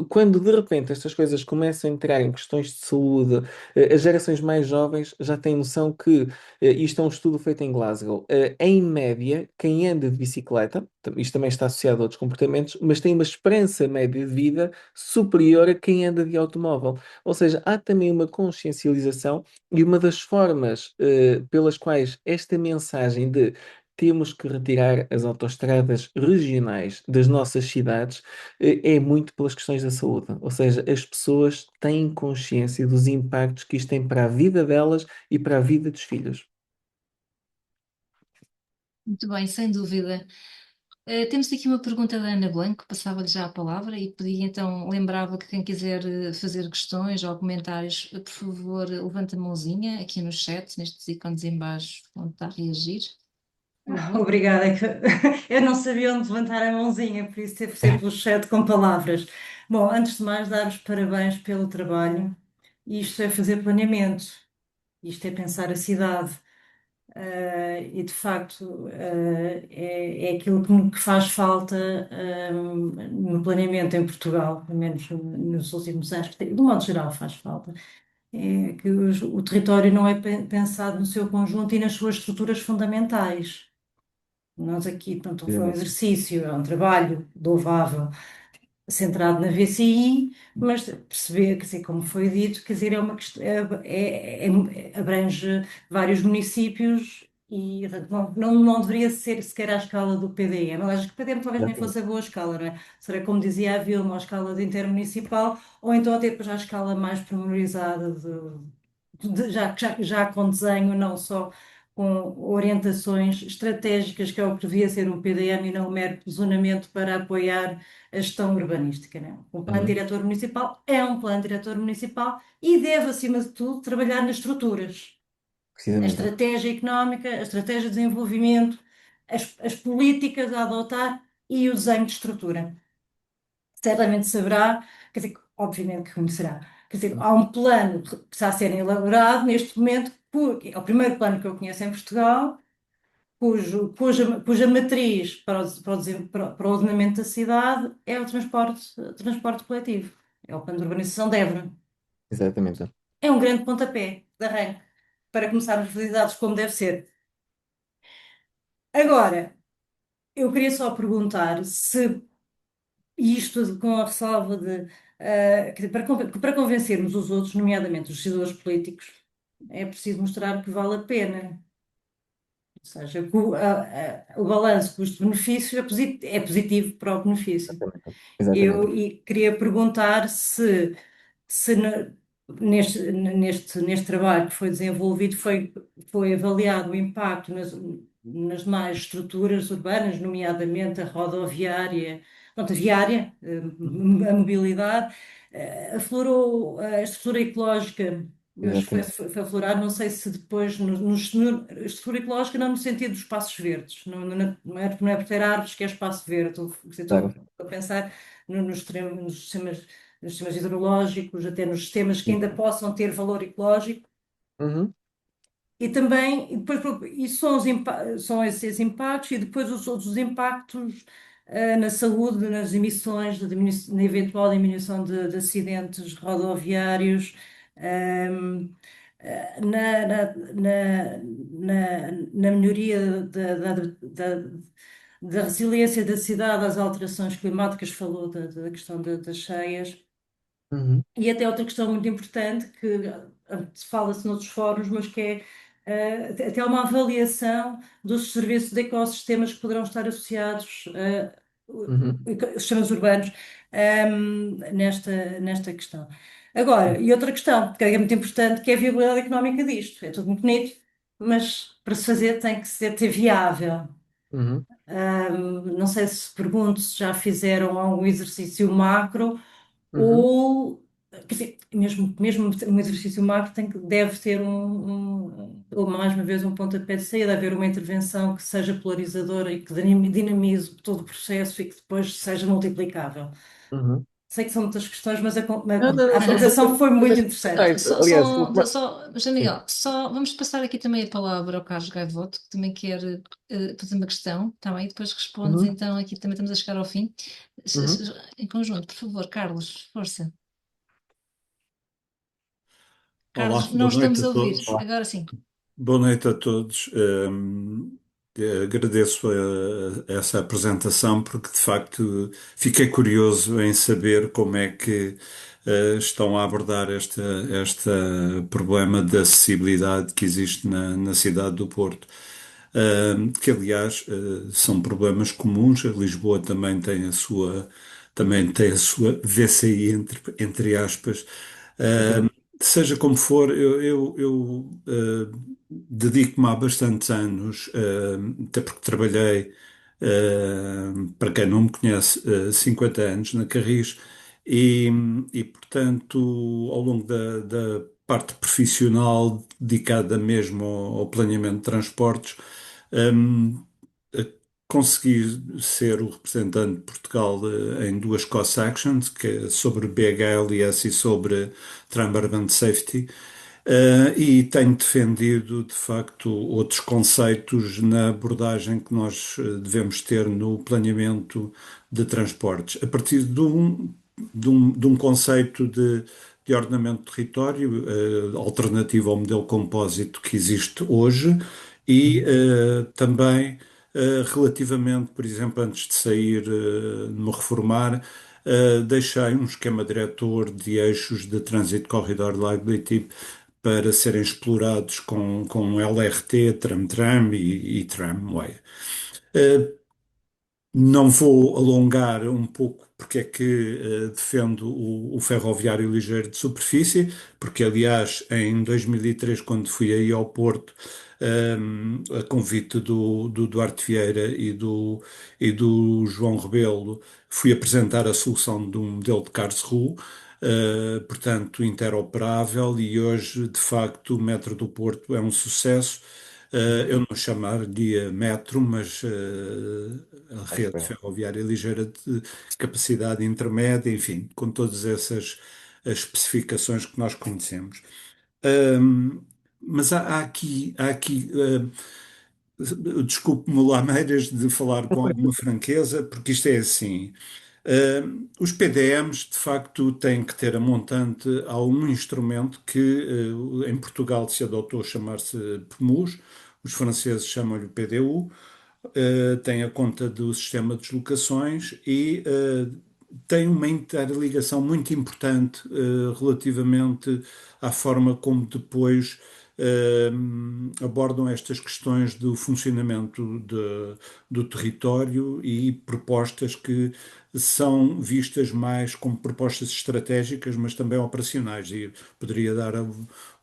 quando de repente estas coisas começam a entrar em questões de saúde, as gerações mais jovens já têm noção que isto é um estudo feito em Glasgow. Em média, quem anda de bicicleta, isto também está associado a outros comportamentos, mas tem uma esperança média de vida superior a quem anda de automóvel. Ou seja, há também uma consciencialização e uma das formas pelas quais esta mensagem de temos que retirar as autoestradas regionais das nossas cidades é muito pelas questões da saúde. Ou seja, as pessoas têm consciência dos impactos que isto tem para a vida delas e para a vida dos filhos. Muito bem, sem dúvida. Temos aqui uma pergunta da Ana Blanco, passava-lhe já a palavra e pedia então, lembrava que quem quiser fazer questões ou comentários, por favor, levante a mãozinha aqui no chat, nestes ícones em baixo, onde está a reagir. Por favor. Obrigada. Eu não sabia onde levantar a mãozinha, por isso teve que ser pelo chat com palavras. Bom, antes de mais, dar os parabéns pelo trabalho. Isto é fazer planeamento, isto é pensar a cidade. E de facto, é aquilo que faz falta no planeamento em Portugal, pelo menos nos últimos anos, de modo geral faz falta. É que o território não é pensado no seu conjunto e nas suas estruturas fundamentais. Nós aqui, portanto, foi um exercício, é um trabalho louvável, centrado na VCI, mas perceber, quer dizer, como foi dito, quer dizer, é uma abrange vários municípios e portanto, não deveria ser sequer à escala do PDM. Aliás, que o PDM talvez nem fosse a boa escala, não é? Será, como dizia a Vilma, a escala de intermunicipal, ou então até depois à escala mais pormenorizada já com desenho, não só com orientações estratégicas, que é o que devia ser um PDM e não um mero zonamento para apoiar a gestão urbanística. Não? O plano diretor municipal é um plano diretor municipal e deve, acima de tudo, trabalhar nas estruturas. A estratégia económica, a estratégia de desenvolvimento, as políticas a adotar e o desenho de estrutura. Certamente saberá, quer dizer, obviamente que conhecerá. Quer dizer, há um plano que está a ser elaborado neste momento, é o primeiro plano que eu conheço em Portugal, cuja matriz para o ordenamento da cidade é o transporte coletivo, é o plano de urbanização de Évora. Exatamente. É um grande pontapé de arranque para começar as atividades como deve ser. Agora, eu queria só perguntar se isto com a ressalva de, quer dizer, para convencermos os outros, nomeadamente os decisores políticos, é preciso mostrar que vale a pena. Ou seja, que o balanço custo-benefício é positivo para o benefício. Exatamente. Exatamente. Eu queria perguntar se neste trabalho que foi desenvolvido foi avaliado o impacto nas demais estruturas urbanas, nomeadamente a rodoviária, pronto, a viária, a mobilidade, aflorou a estrutura ecológica, mas Exatamente. foi aflorar, não sei se depois, a estrutura ecológica não no sentido dos espaços verdes, não é por ter árvores que é espaço verde, estou Claro. a pensar nos sistemas hidrológicos, até nos sistemas que ainda possam ter valor ecológico. Uhum. E também, e depois, isso são esses impactos, e depois os outros impactos na saúde, nas emissões, na eventual diminuição de acidentes rodoviários, ehm, na melhoria da resiliência da cidade às alterações climáticas, falou da questão das cheias. Uhum. E até outra questão muito importante que fala-se noutros fóruns, mas que é até uma avaliação dos serviços de ecossistemas que poderão estar associados Uhum. sistemas urbanos nesta questão. Agora, e outra questão, que é muito importante, que é a viabilidade económica disto. É tudo muito bonito, mas para se fazer tem que ser viável. Uhum. Não sei se pergunto se já fizeram algum exercício macro Uhum. ou, quer dizer, mesmo um exercício macro deve ter ou mais uma vez, um pontapé de saída, haver uma intervenção que seja polarizadora e que dinamize todo o processo e que depois seja multiplicável. Uhum. Sei que são muitas questões, mas Não, não, a não, apresentação foi muito interessante. deixa-me aliás, José sim. Miguel, vamos passar aqui também a palavra ao Carlos Gaivoto, que também quer fazer uma questão, está bem? E depois respondes, Uhum. então aqui também estamos a chegar ao fim. Uhum. Em conjunto, por favor, Carlos, força. Olá, Carlos, não boa noite estamos a a ouvir, todos. Olá. agora sim. Boa noite a todos. Agradeço essa apresentação porque de facto fiquei curioso em saber como é que estão a abordar este problema de acessibilidade que existe na cidade do Porto. Que aliás são problemas comuns. A Lisboa também tem a sua VCI entre aspas. Exatamente. Seja como for, eu dedico-me há bastantes anos, até porque trabalhei, para quem não me conhece, 50 anos na Carris e, portanto, ao longo da parte profissional dedicada mesmo ao planeamento de transportes, um, eh, consegui ser o representante de Portugal em duas class actions, que é sobre BHLS e sobre Tram Urban Safety. E tenho defendido, de facto, outros conceitos na abordagem que nós devemos ter no planeamento de transportes. A partir de um conceito de ordenamento de território, alternativo ao modelo compósito que existe hoje, e também relativamente, por exemplo, antes de sair, me reformar, deixei um esquema diretor de eixos de Transit Corridor Liability para serem explorados com LRT, Tram-Tram e Tramway. Eh, não vou alongar um pouco porque é que defendo o ferroviário ligeiro de superfície, porque aliás em 2003, quando fui aí ao Porto, a convite do Duarte Vieira e do João Rebelo, fui apresentar a solução de um modelo de Karlsruhe, portanto interoperável, e hoje de facto o metro do Porto é um sucesso. Eu não chamaria metro, mas a Acho rede bem. ferroviária ligeira de capacidade intermédia, enfim, com todas essas as especificações que nós conhecemos. Ahm, mas há aqui, desculpe-me, Lameiras, de falar com alguma franqueza, porque isto é assim. Os PDMs, de facto, têm que ter a montante a um instrumento que em Portugal se adotou a chamar-se PMUS, os franceses chamam-lhe PDU, tem a conta do sistema de deslocações e tem uma interligação muito importante relativamente à forma como depois abordam estas questões do funcionamento do território e propostas que são vistas mais como propostas estratégicas, mas também operacionais. E poderia dar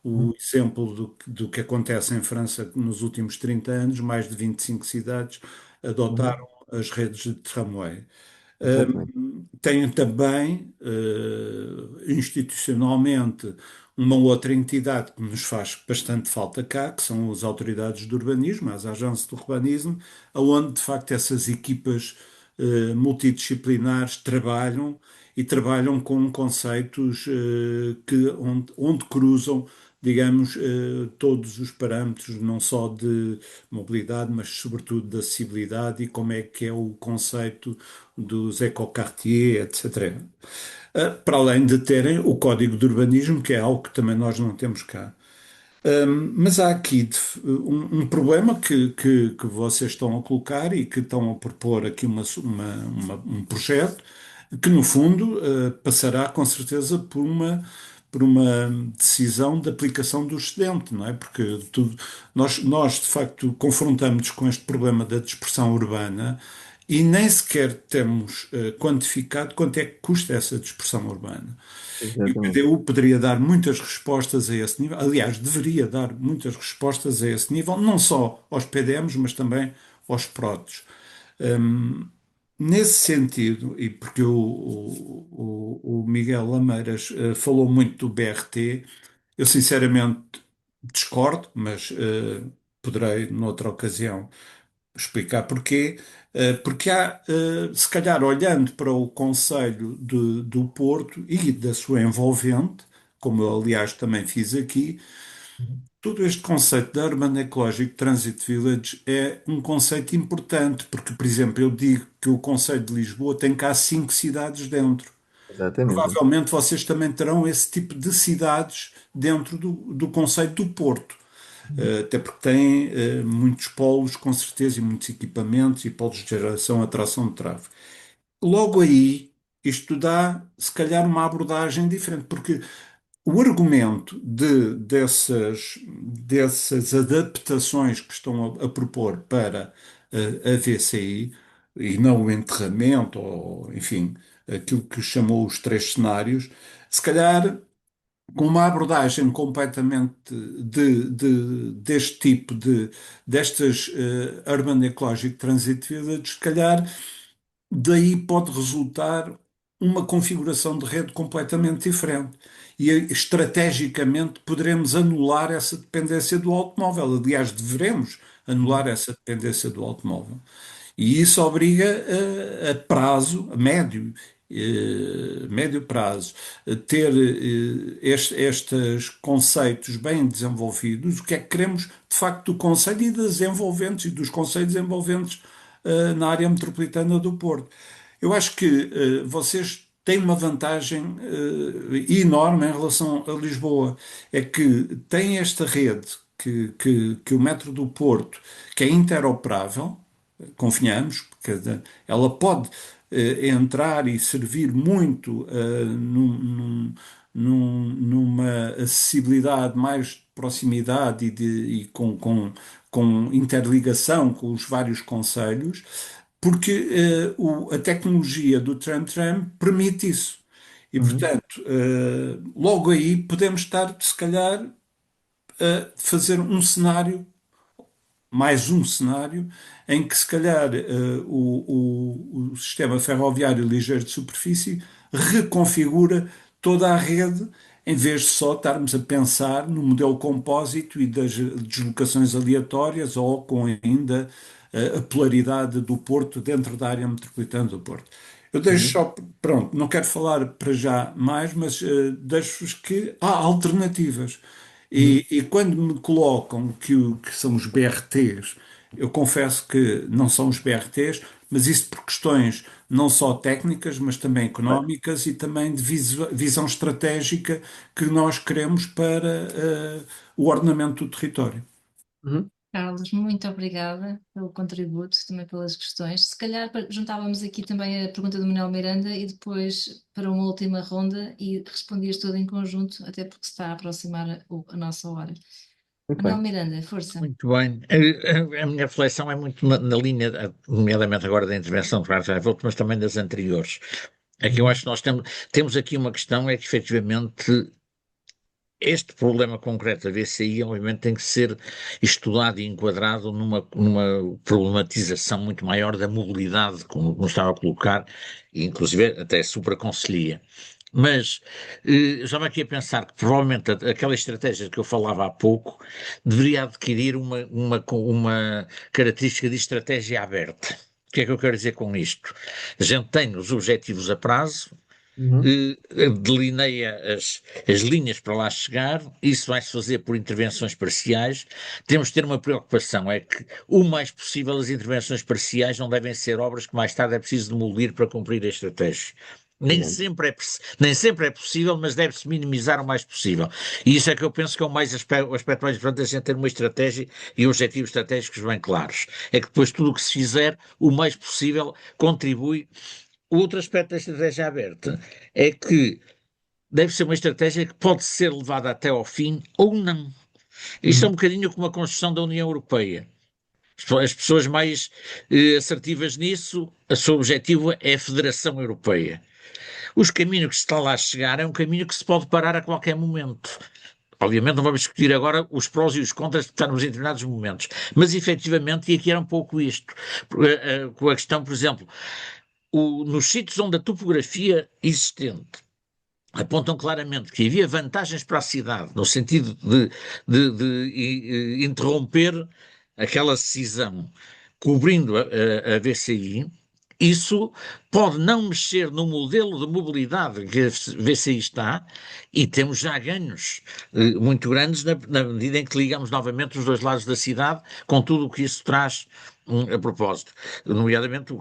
o exemplo do que acontece em França nos últimos 30 anos, mais de 25 cidades Uhum. adotaram as redes de tramway. Exatamente. Tenho também, institucionalmente, uma outra entidade que nos faz bastante falta cá, que são as autoridades de urbanismo, as agências de urbanismo, onde, de facto, essas equipas, multidisciplinares trabalham e trabalham com conceitos, onde cruzam, digamos, todos os parâmetros, não só de mobilidade, mas sobretudo de acessibilidade e como é que é o conceito dos ecoquartiers, etc. Para além de terem o código de urbanismo, que é algo que também nós não temos cá. Mas há aqui um problema que vocês estão a colocar e que estão a propor aqui um projeto que, no fundo, passará com certeza por uma decisão de aplicação do excedente, não é? Porque nós, de facto, confrontamos-nos com este problema da dispersão urbana e nem sequer temos quantificado quanto é que custa essa dispersão urbana. E o Exatamente. PDU poderia dar muitas respostas a esse nível, aliás, deveria dar muitas respostas a esse nível, não só aos PDMs, mas também aos PRODs. Hum, Nesse sentido, e porque o Miguel Lameiras falou muito do BRT, eu sinceramente discordo, mas poderei, noutra ocasião, explicar porquê. Porque há, se calhar, olhando para o Conselho do Porto e da sua envolvente, como eu, aliás, também fiz aqui, todo este conceito da Urban Ecologic Transit Village é um conceito importante, porque, por exemplo, eu digo que o Conselho de Lisboa tem cá 5 cidades dentro. Exatamente. Provavelmente vocês também terão esse tipo de cidades dentro do Conceito do Porto. Até porque tem muitos polos, com certeza, e muitos equipamentos e polos de geração, atração de tráfego. Logo aí, isto dá, se calhar, uma abordagem diferente, porque o argumento dessas adaptações que estão a propor para a VCI, e não o enterramento, ou, enfim, aquilo que chamou os 3 cenários, se calhar com uma abordagem completamente deste tipo destas Urban Ecologic Transit Village, se calhar daí pode resultar uma configuração de rede completamente diferente. E estrategicamente poderemos anular essa dependência do automóvel. Aliás, devemos anular essa dependência do automóvel. E isso obriga a prazo, a médio prazo, a ter estes conceitos bem desenvolvidos, o que é que queremos de facto do Conselho e das envolventes e dos conselhos envolventes na área metropolitana do Porto. Eu acho que vocês têm uma vantagem enorme em relação a Lisboa, é que têm esta rede que o Metro do Porto, que é interoperável, convenhamos, porque ela pode entrar e servir muito numa acessibilidade mais de proximidade e com interligação com os vários concelhos, porque a tecnologia do tram-tram permite isso. E, Uhum. portanto, logo aí podemos estar, se calhar, a fazer mais um cenário em que, se calhar, o sistema ferroviário ligeiro de superfície reconfigura toda a rede em vez de só estarmos a pensar no modelo compósito e das deslocações aleatórias ou com ainda a polaridade do Porto dentro da área metropolitana do Porto. Eu deixo Uhum. só, pronto, não quero falar para já mais, mas deixo-vos que há alternativas. Uhum. E quando me colocam que são os BRTs, eu confesso que não são os BRTs, mas isso por questões não só técnicas, mas também Claro. económicas e também de visão estratégica que nós queremos para o ordenamento do território. Uhum. Carlos, muito obrigada pelo contributo, também pelas questões. Se calhar juntávamos aqui também a pergunta do Manuel Miranda e depois para uma última ronda e respondias tudo em conjunto, até porque se está a aproximar a nossa hora. Muito Manuel bem. Miranda, força. Muito bem. A minha reflexão é muito na linha, nomeadamente agora da intervenção do Carlos Revolta, mas também das anteriores. É que eu acho que nós temos aqui uma questão, é que efetivamente este problema concreto da VCI, obviamente, tem que ser estudado e enquadrado numa problematização muito maior da mobilidade, como estava a colocar, e inclusive até supraconselhia. Mas estava aqui a pensar que provavelmente aquela estratégia que eu falava há pouco deveria adquirir uma característica de estratégia aberta. O que é que eu quero dizer com isto? A gente tem os objetivos a prazo, Uhum. delineia as linhas para lá chegar, isso vai-se fazer por intervenções parciais. Temos de ter uma preocupação, é que o mais possível as intervenções parciais não devem ser obras que mais tarde é preciso demolir para cumprir a estratégia. Exatamente. Nem sempre é possível, mas deve-se minimizar o mais possível. E isso é que eu penso que é o aspecto mais importante, a gente ter uma estratégia e objetivos estratégicos bem claros. É que depois tudo o que se fizer, o mais possível, contribui. O outro aspecto da estratégia aberta é que deve ser uma estratégia que pode ser levada até ao fim ou não. Isto é um Uhum. bocadinho como a construção da União Europeia. As pessoas mais assertivas nisso, o seu objetivo é a Federação Europeia. Os caminhos que se está lá a chegar é um caminho que se pode parar a qualquer momento. Obviamente não vamos discutir agora os prós e os contras de estarmos em determinados momentos, mas efetivamente, e aqui era um pouco isto, com a questão, por exemplo, nos sítios onde a topografia existente apontam claramente que havia vantagens para a cidade, no sentido de interromper aquela cisão cobrindo a VCI, isso pode não mexer no modelo de mobilidade que a VCI está, e temos já ganhos muito grandes na medida em que ligamos novamente os dois lados da cidade, com tudo o que isso traz a propósito. Nomeadamente,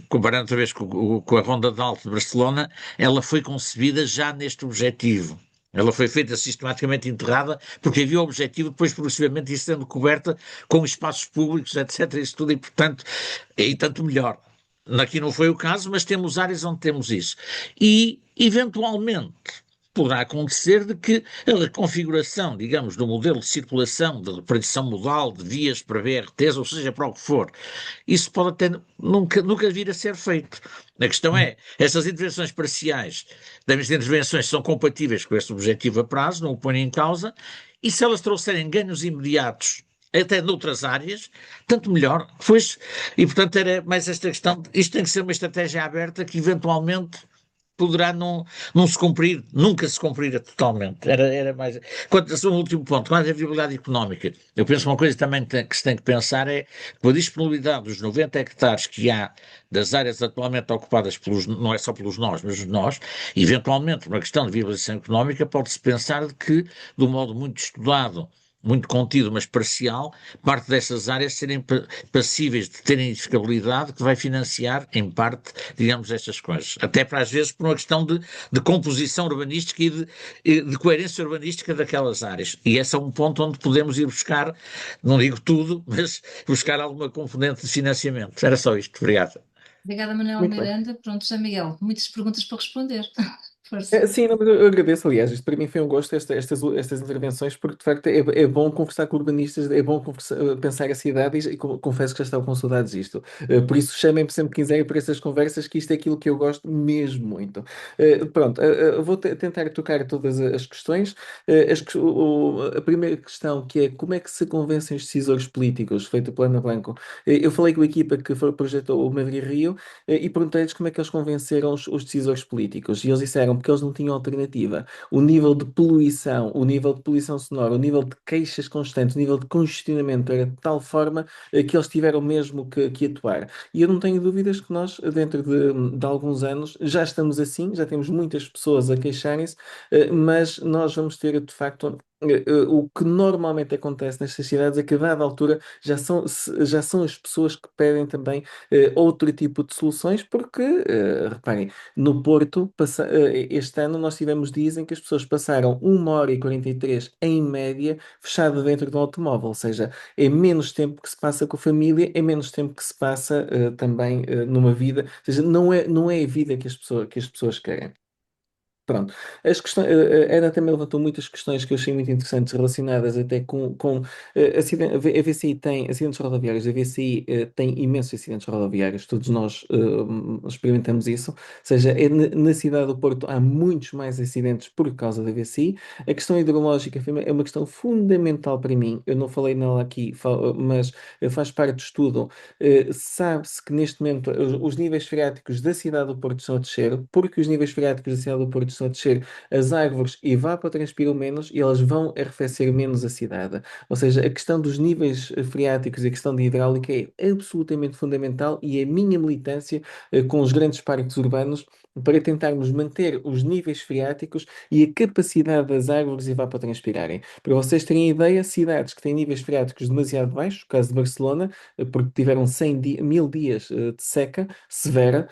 comparando outra vez com a Ronda de Alto de Barcelona, ela foi concebida já neste objetivo. Ela foi feita sistematicamente enterrada, porque havia o objetivo, depois progressivamente isso sendo coberta com espaços públicos, etc. Isso tudo, e portanto, e tanto melhor. Aqui não foi o caso, mas temos áreas onde temos isso. E, eventualmente, poderá acontecer de que a reconfiguração, digamos, do modelo de circulação, de repartição modal, de vias para BRTs, ou seja, para o que for, isso pode até nunca vir a ser feito. A questão é, estas intervenções parciais, devem ser intervenções que são compatíveis com esse objetivo a prazo, não o põem em causa, e se elas trouxerem ganhos imediatos até noutras áreas, tanto melhor. Pois, e portanto era mais esta questão, isto tem que ser uma estratégia aberta que eventualmente poderá não se cumprir, nunca se cumprir totalmente. Era mais. Quanto a um último ponto, quanto à viabilidade económica, eu penso que uma coisa também que se tem que pensar é que a disponibilidade dos 90 hectares que há das áreas atualmente ocupadas pelos, não é só pelos nós, mas os nós, eventualmente, uma questão de viabilização económica, pode-se pensar de que, de um modo muito estudado, muito contido, mas parcial, parte dessas áreas serem passíveis de terem edificabilidade que vai financiar, em parte, digamos, estas coisas. Até para, às vezes, por uma questão de composição urbanística de coerência urbanística daquelas áreas. E esse é um ponto onde podemos ir buscar, não digo tudo, mas buscar alguma componente de financiamento. Era só isto. Obrigado. Obrigada, Manuel Muito bem. Miranda. Pronto, José Miguel, muitas perguntas para responder. Força. Sim, não, mas eu agradeço, aliás, isto para mim foi um gosto, estas intervenções, porque de facto é bom conversar com urbanistas, é bom pensar a cidade e confesso que já estava com saudades disto. Por isso chamem-me sempre que quiserem para estas conversas, que isto é aquilo que eu gosto mesmo muito. Pronto, vou tentar tocar todas as questões. A primeira questão, que é como é que se convencem os decisores políticos, feito pela Ana Blanco. Eu falei com a equipa que projetou o Madrid Rio e perguntei-lhes como é que eles convenceram os decisores políticos. E eles disseram, porque eles não tinham alternativa. O nível de poluição, o nível de poluição sonora, o nível de queixas constantes, o nível de congestionamento era de tal forma que eles tiveram mesmo que atuar. E eu não tenho dúvidas que nós, dentro de alguns anos, já estamos assim, já temos muitas pessoas a queixarem-se, mas nós vamos ter, de facto, o que normalmente acontece nestas cidades é que, a dada altura, já são as pessoas que pedem também outro tipo de soluções, porque, reparem, no Porto, este ano nós tivemos dias em que as pessoas passaram 1 hora e 43 em média fechado dentro de um automóvel, ou seja, é menos tempo que se passa com a família, é menos tempo que se passa também numa vida, ou seja, não é a vida que as pessoas querem. Pronto. A Ana também levantou muitas questões que eu achei muito interessantes relacionadas até com a VCI tem acidentes rodoviários, a VCI tem imensos acidentes rodoviários, todos nós experimentamos isso, ou seja, na cidade do Porto há muitos mais acidentes por causa da VCI. A questão hidrológica é uma questão fundamental para mim, eu não falei nela aqui, mas faz parte do estudo. Sabe-se que neste momento os níveis freáticos da cidade do Porto estão a descer, porque os níveis freáticos da cidade do Porto estão a descer, as árvores evapotranspiram menos e elas vão arrefecer menos a cidade. Ou seja, a questão dos níveis freáticos e a questão da hidráulica é absolutamente fundamental e é a minha militância com os grandes parques urbanos para tentarmos manter os níveis freáticos e a capacidade das árvores evapotranspirarem. Para vocês terem ideia, cidades que têm níveis freáticos demasiado baixos, o caso de Barcelona, porque tiveram 1000 dias de seca severa.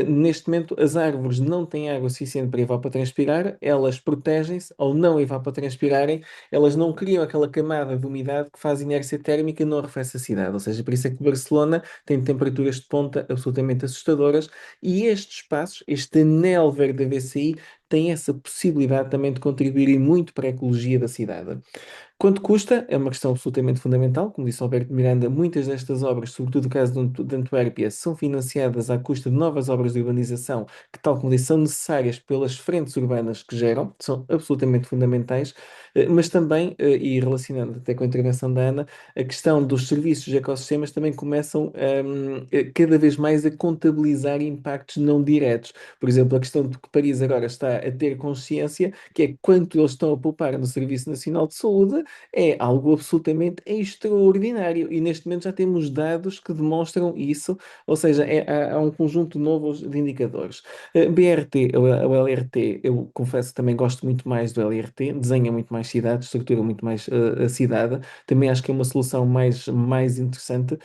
Neste momento, as árvores não têm água suficiente para evapotranspirar, elas protegem-se, ao não evapotranspirarem, elas não criam aquela camada de umidade que faz inércia térmica e não arrefece a cidade. Ou seja, por isso é que Barcelona tem temperaturas de ponta absolutamente assustadoras e estes espaços, este anel verde da VCI, tem essa possibilidade também de contribuir e muito para a ecologia da cidade. Quanto custa? É uma questão absolutamente fundamental. Como disse Alberto Miranda, muitas destas obras, sobretudo o caso de Antuérpia, são financiadas à custa de novas obras de urbanização que, tal como disse, são necessárias pelas frentes urbanas que geram, são absolutamente fundamentais, mas também, e relacionando até com a intervenção da Ana, a questão dos serviços de ecossistemas também começam cada vez mais a contabilizar impactos não diretos. Por exemplo, a questão de que Paris agora está a ter consciência que é quanto eles estão a poupar no Serviço Nacional de Saúde é algo absolutamente extraordinário e neste momento já temos dados que demonstram isso, ou seja, há um conjunto novo de indicadores. BRT, o LRT, eu confesso que também gosto muito mais do LRT, desenha muito mais cidades, estrutura muito mais a cidade, também acho que é uma solução mais interessante.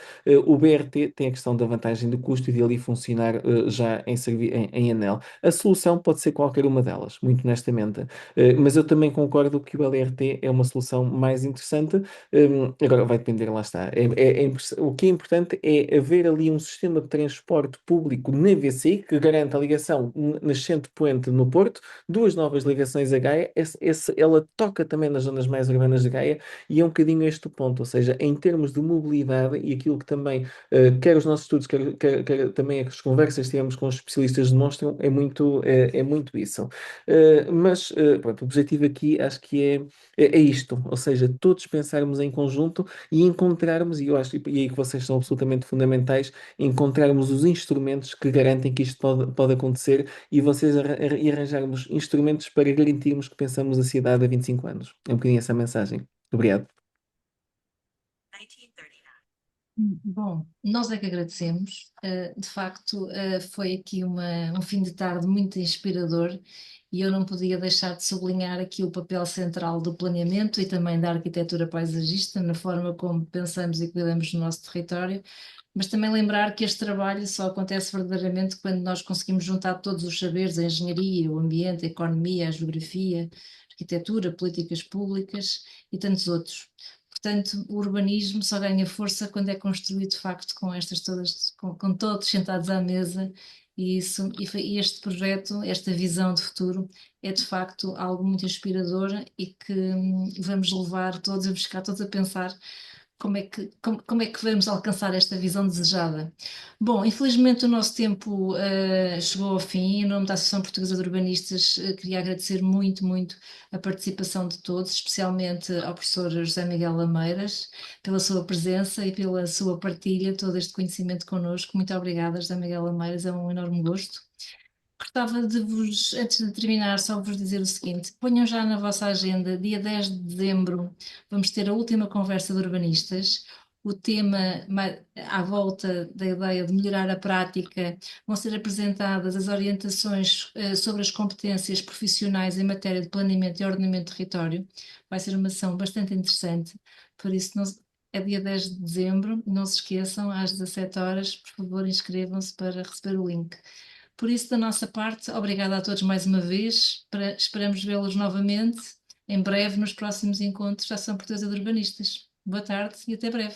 O BRT tem a questão da vantagem do custo e de ali funcionar já em anel. A solução pode ser qualquer uma delas, muito honestamente. Mas eu também concordo que o LRT é uma solução mais interessante. Agora vai depender, lá está. O que é importante é haver ali um sistema de transporte público na VCI que garanta a ligação nascente-poente no Porto, duas novas ligações a Gaia. Ela toca também nas zonas mais urbanas de Gaia e é um bocadinho este o ponto, ou seja, em termos de mobilidade e aquilo que também, quer os nossos estudos, quer também as conversas que tivemos com os especialistas demonstram, é muito isso. Pronto, o objetivo aqui acho que é isto, ou seja, todos pensarmos em conjunto e encontrarmos, e eu acho, e aí que vocês são absolutamente fundamentais, encontrarmos os instrumentos que garantem que isto pode acontecer e vocês e arranjarmos instrumentos para garantirmos que pensamos a cidade há 25 anos. É um bocadinho essa a mensagem. Obrigado. Bom, nós é que agradecemos. De facto, foi aqui um fim de tarde muito inspirador e eu não podia deixar de sublinhar aqui o papel central do planeamento e também da arquitetura paisagista na forma como pensamos e cuidamos do nosso território, mas também lembrar que este trabalho só acontece verdadeiramente quando nós conseguimos juntar todos os saberes, a engenharia, o ambiente, a economia, a geografia, a arquitetura, políticas públicas e tantos outros. Portanto, o urbanismo só ganha força quando é construído de facto com estas todas, com todos sentados à mesa e este projeto, esta visão de futuro é de facto algo muito inspirador e que vamos levar todos a buscar, todos a pensar como é que vamos alcançar esta visão desejada? Bom, infelizmente o nosso tempo chegou ao fim. Em nome da Associação Portuguesa de Urbanistas, queria agradecer muito, muito a participação de todos, especialmente ao professor José Miguel Lameiras, pela sua presença e pela sua partilha, todo este conhecimento connosco. Muito obrigada, José Miguel Lameiras, é um enorme gosto. Gostava de vos, antes de terminar, só vos dizer o seguinte: ponham já na vossa agenda, dia 10 de dezembro, vamos ter a última conversa de urbanistas. O tema, à volta da ideia de melhorar a prática, vão ser apresentadas as orientações sobre as competências profissionais em matéria de planeamento e ordenamento de território. Vai ser uma sessão bastante interessante, por isso é dia 10 de dezembro, não se esqueçam, às 17 horas, por favor, inscrevam-se para receber o link. Por isso, da nossa parte, obrigada a todos mais uma vez. Esperamos vê-los novamente em breve nos próximos encontros da Ação Portuguesa de Urbanistas. Boa tarde e até breve.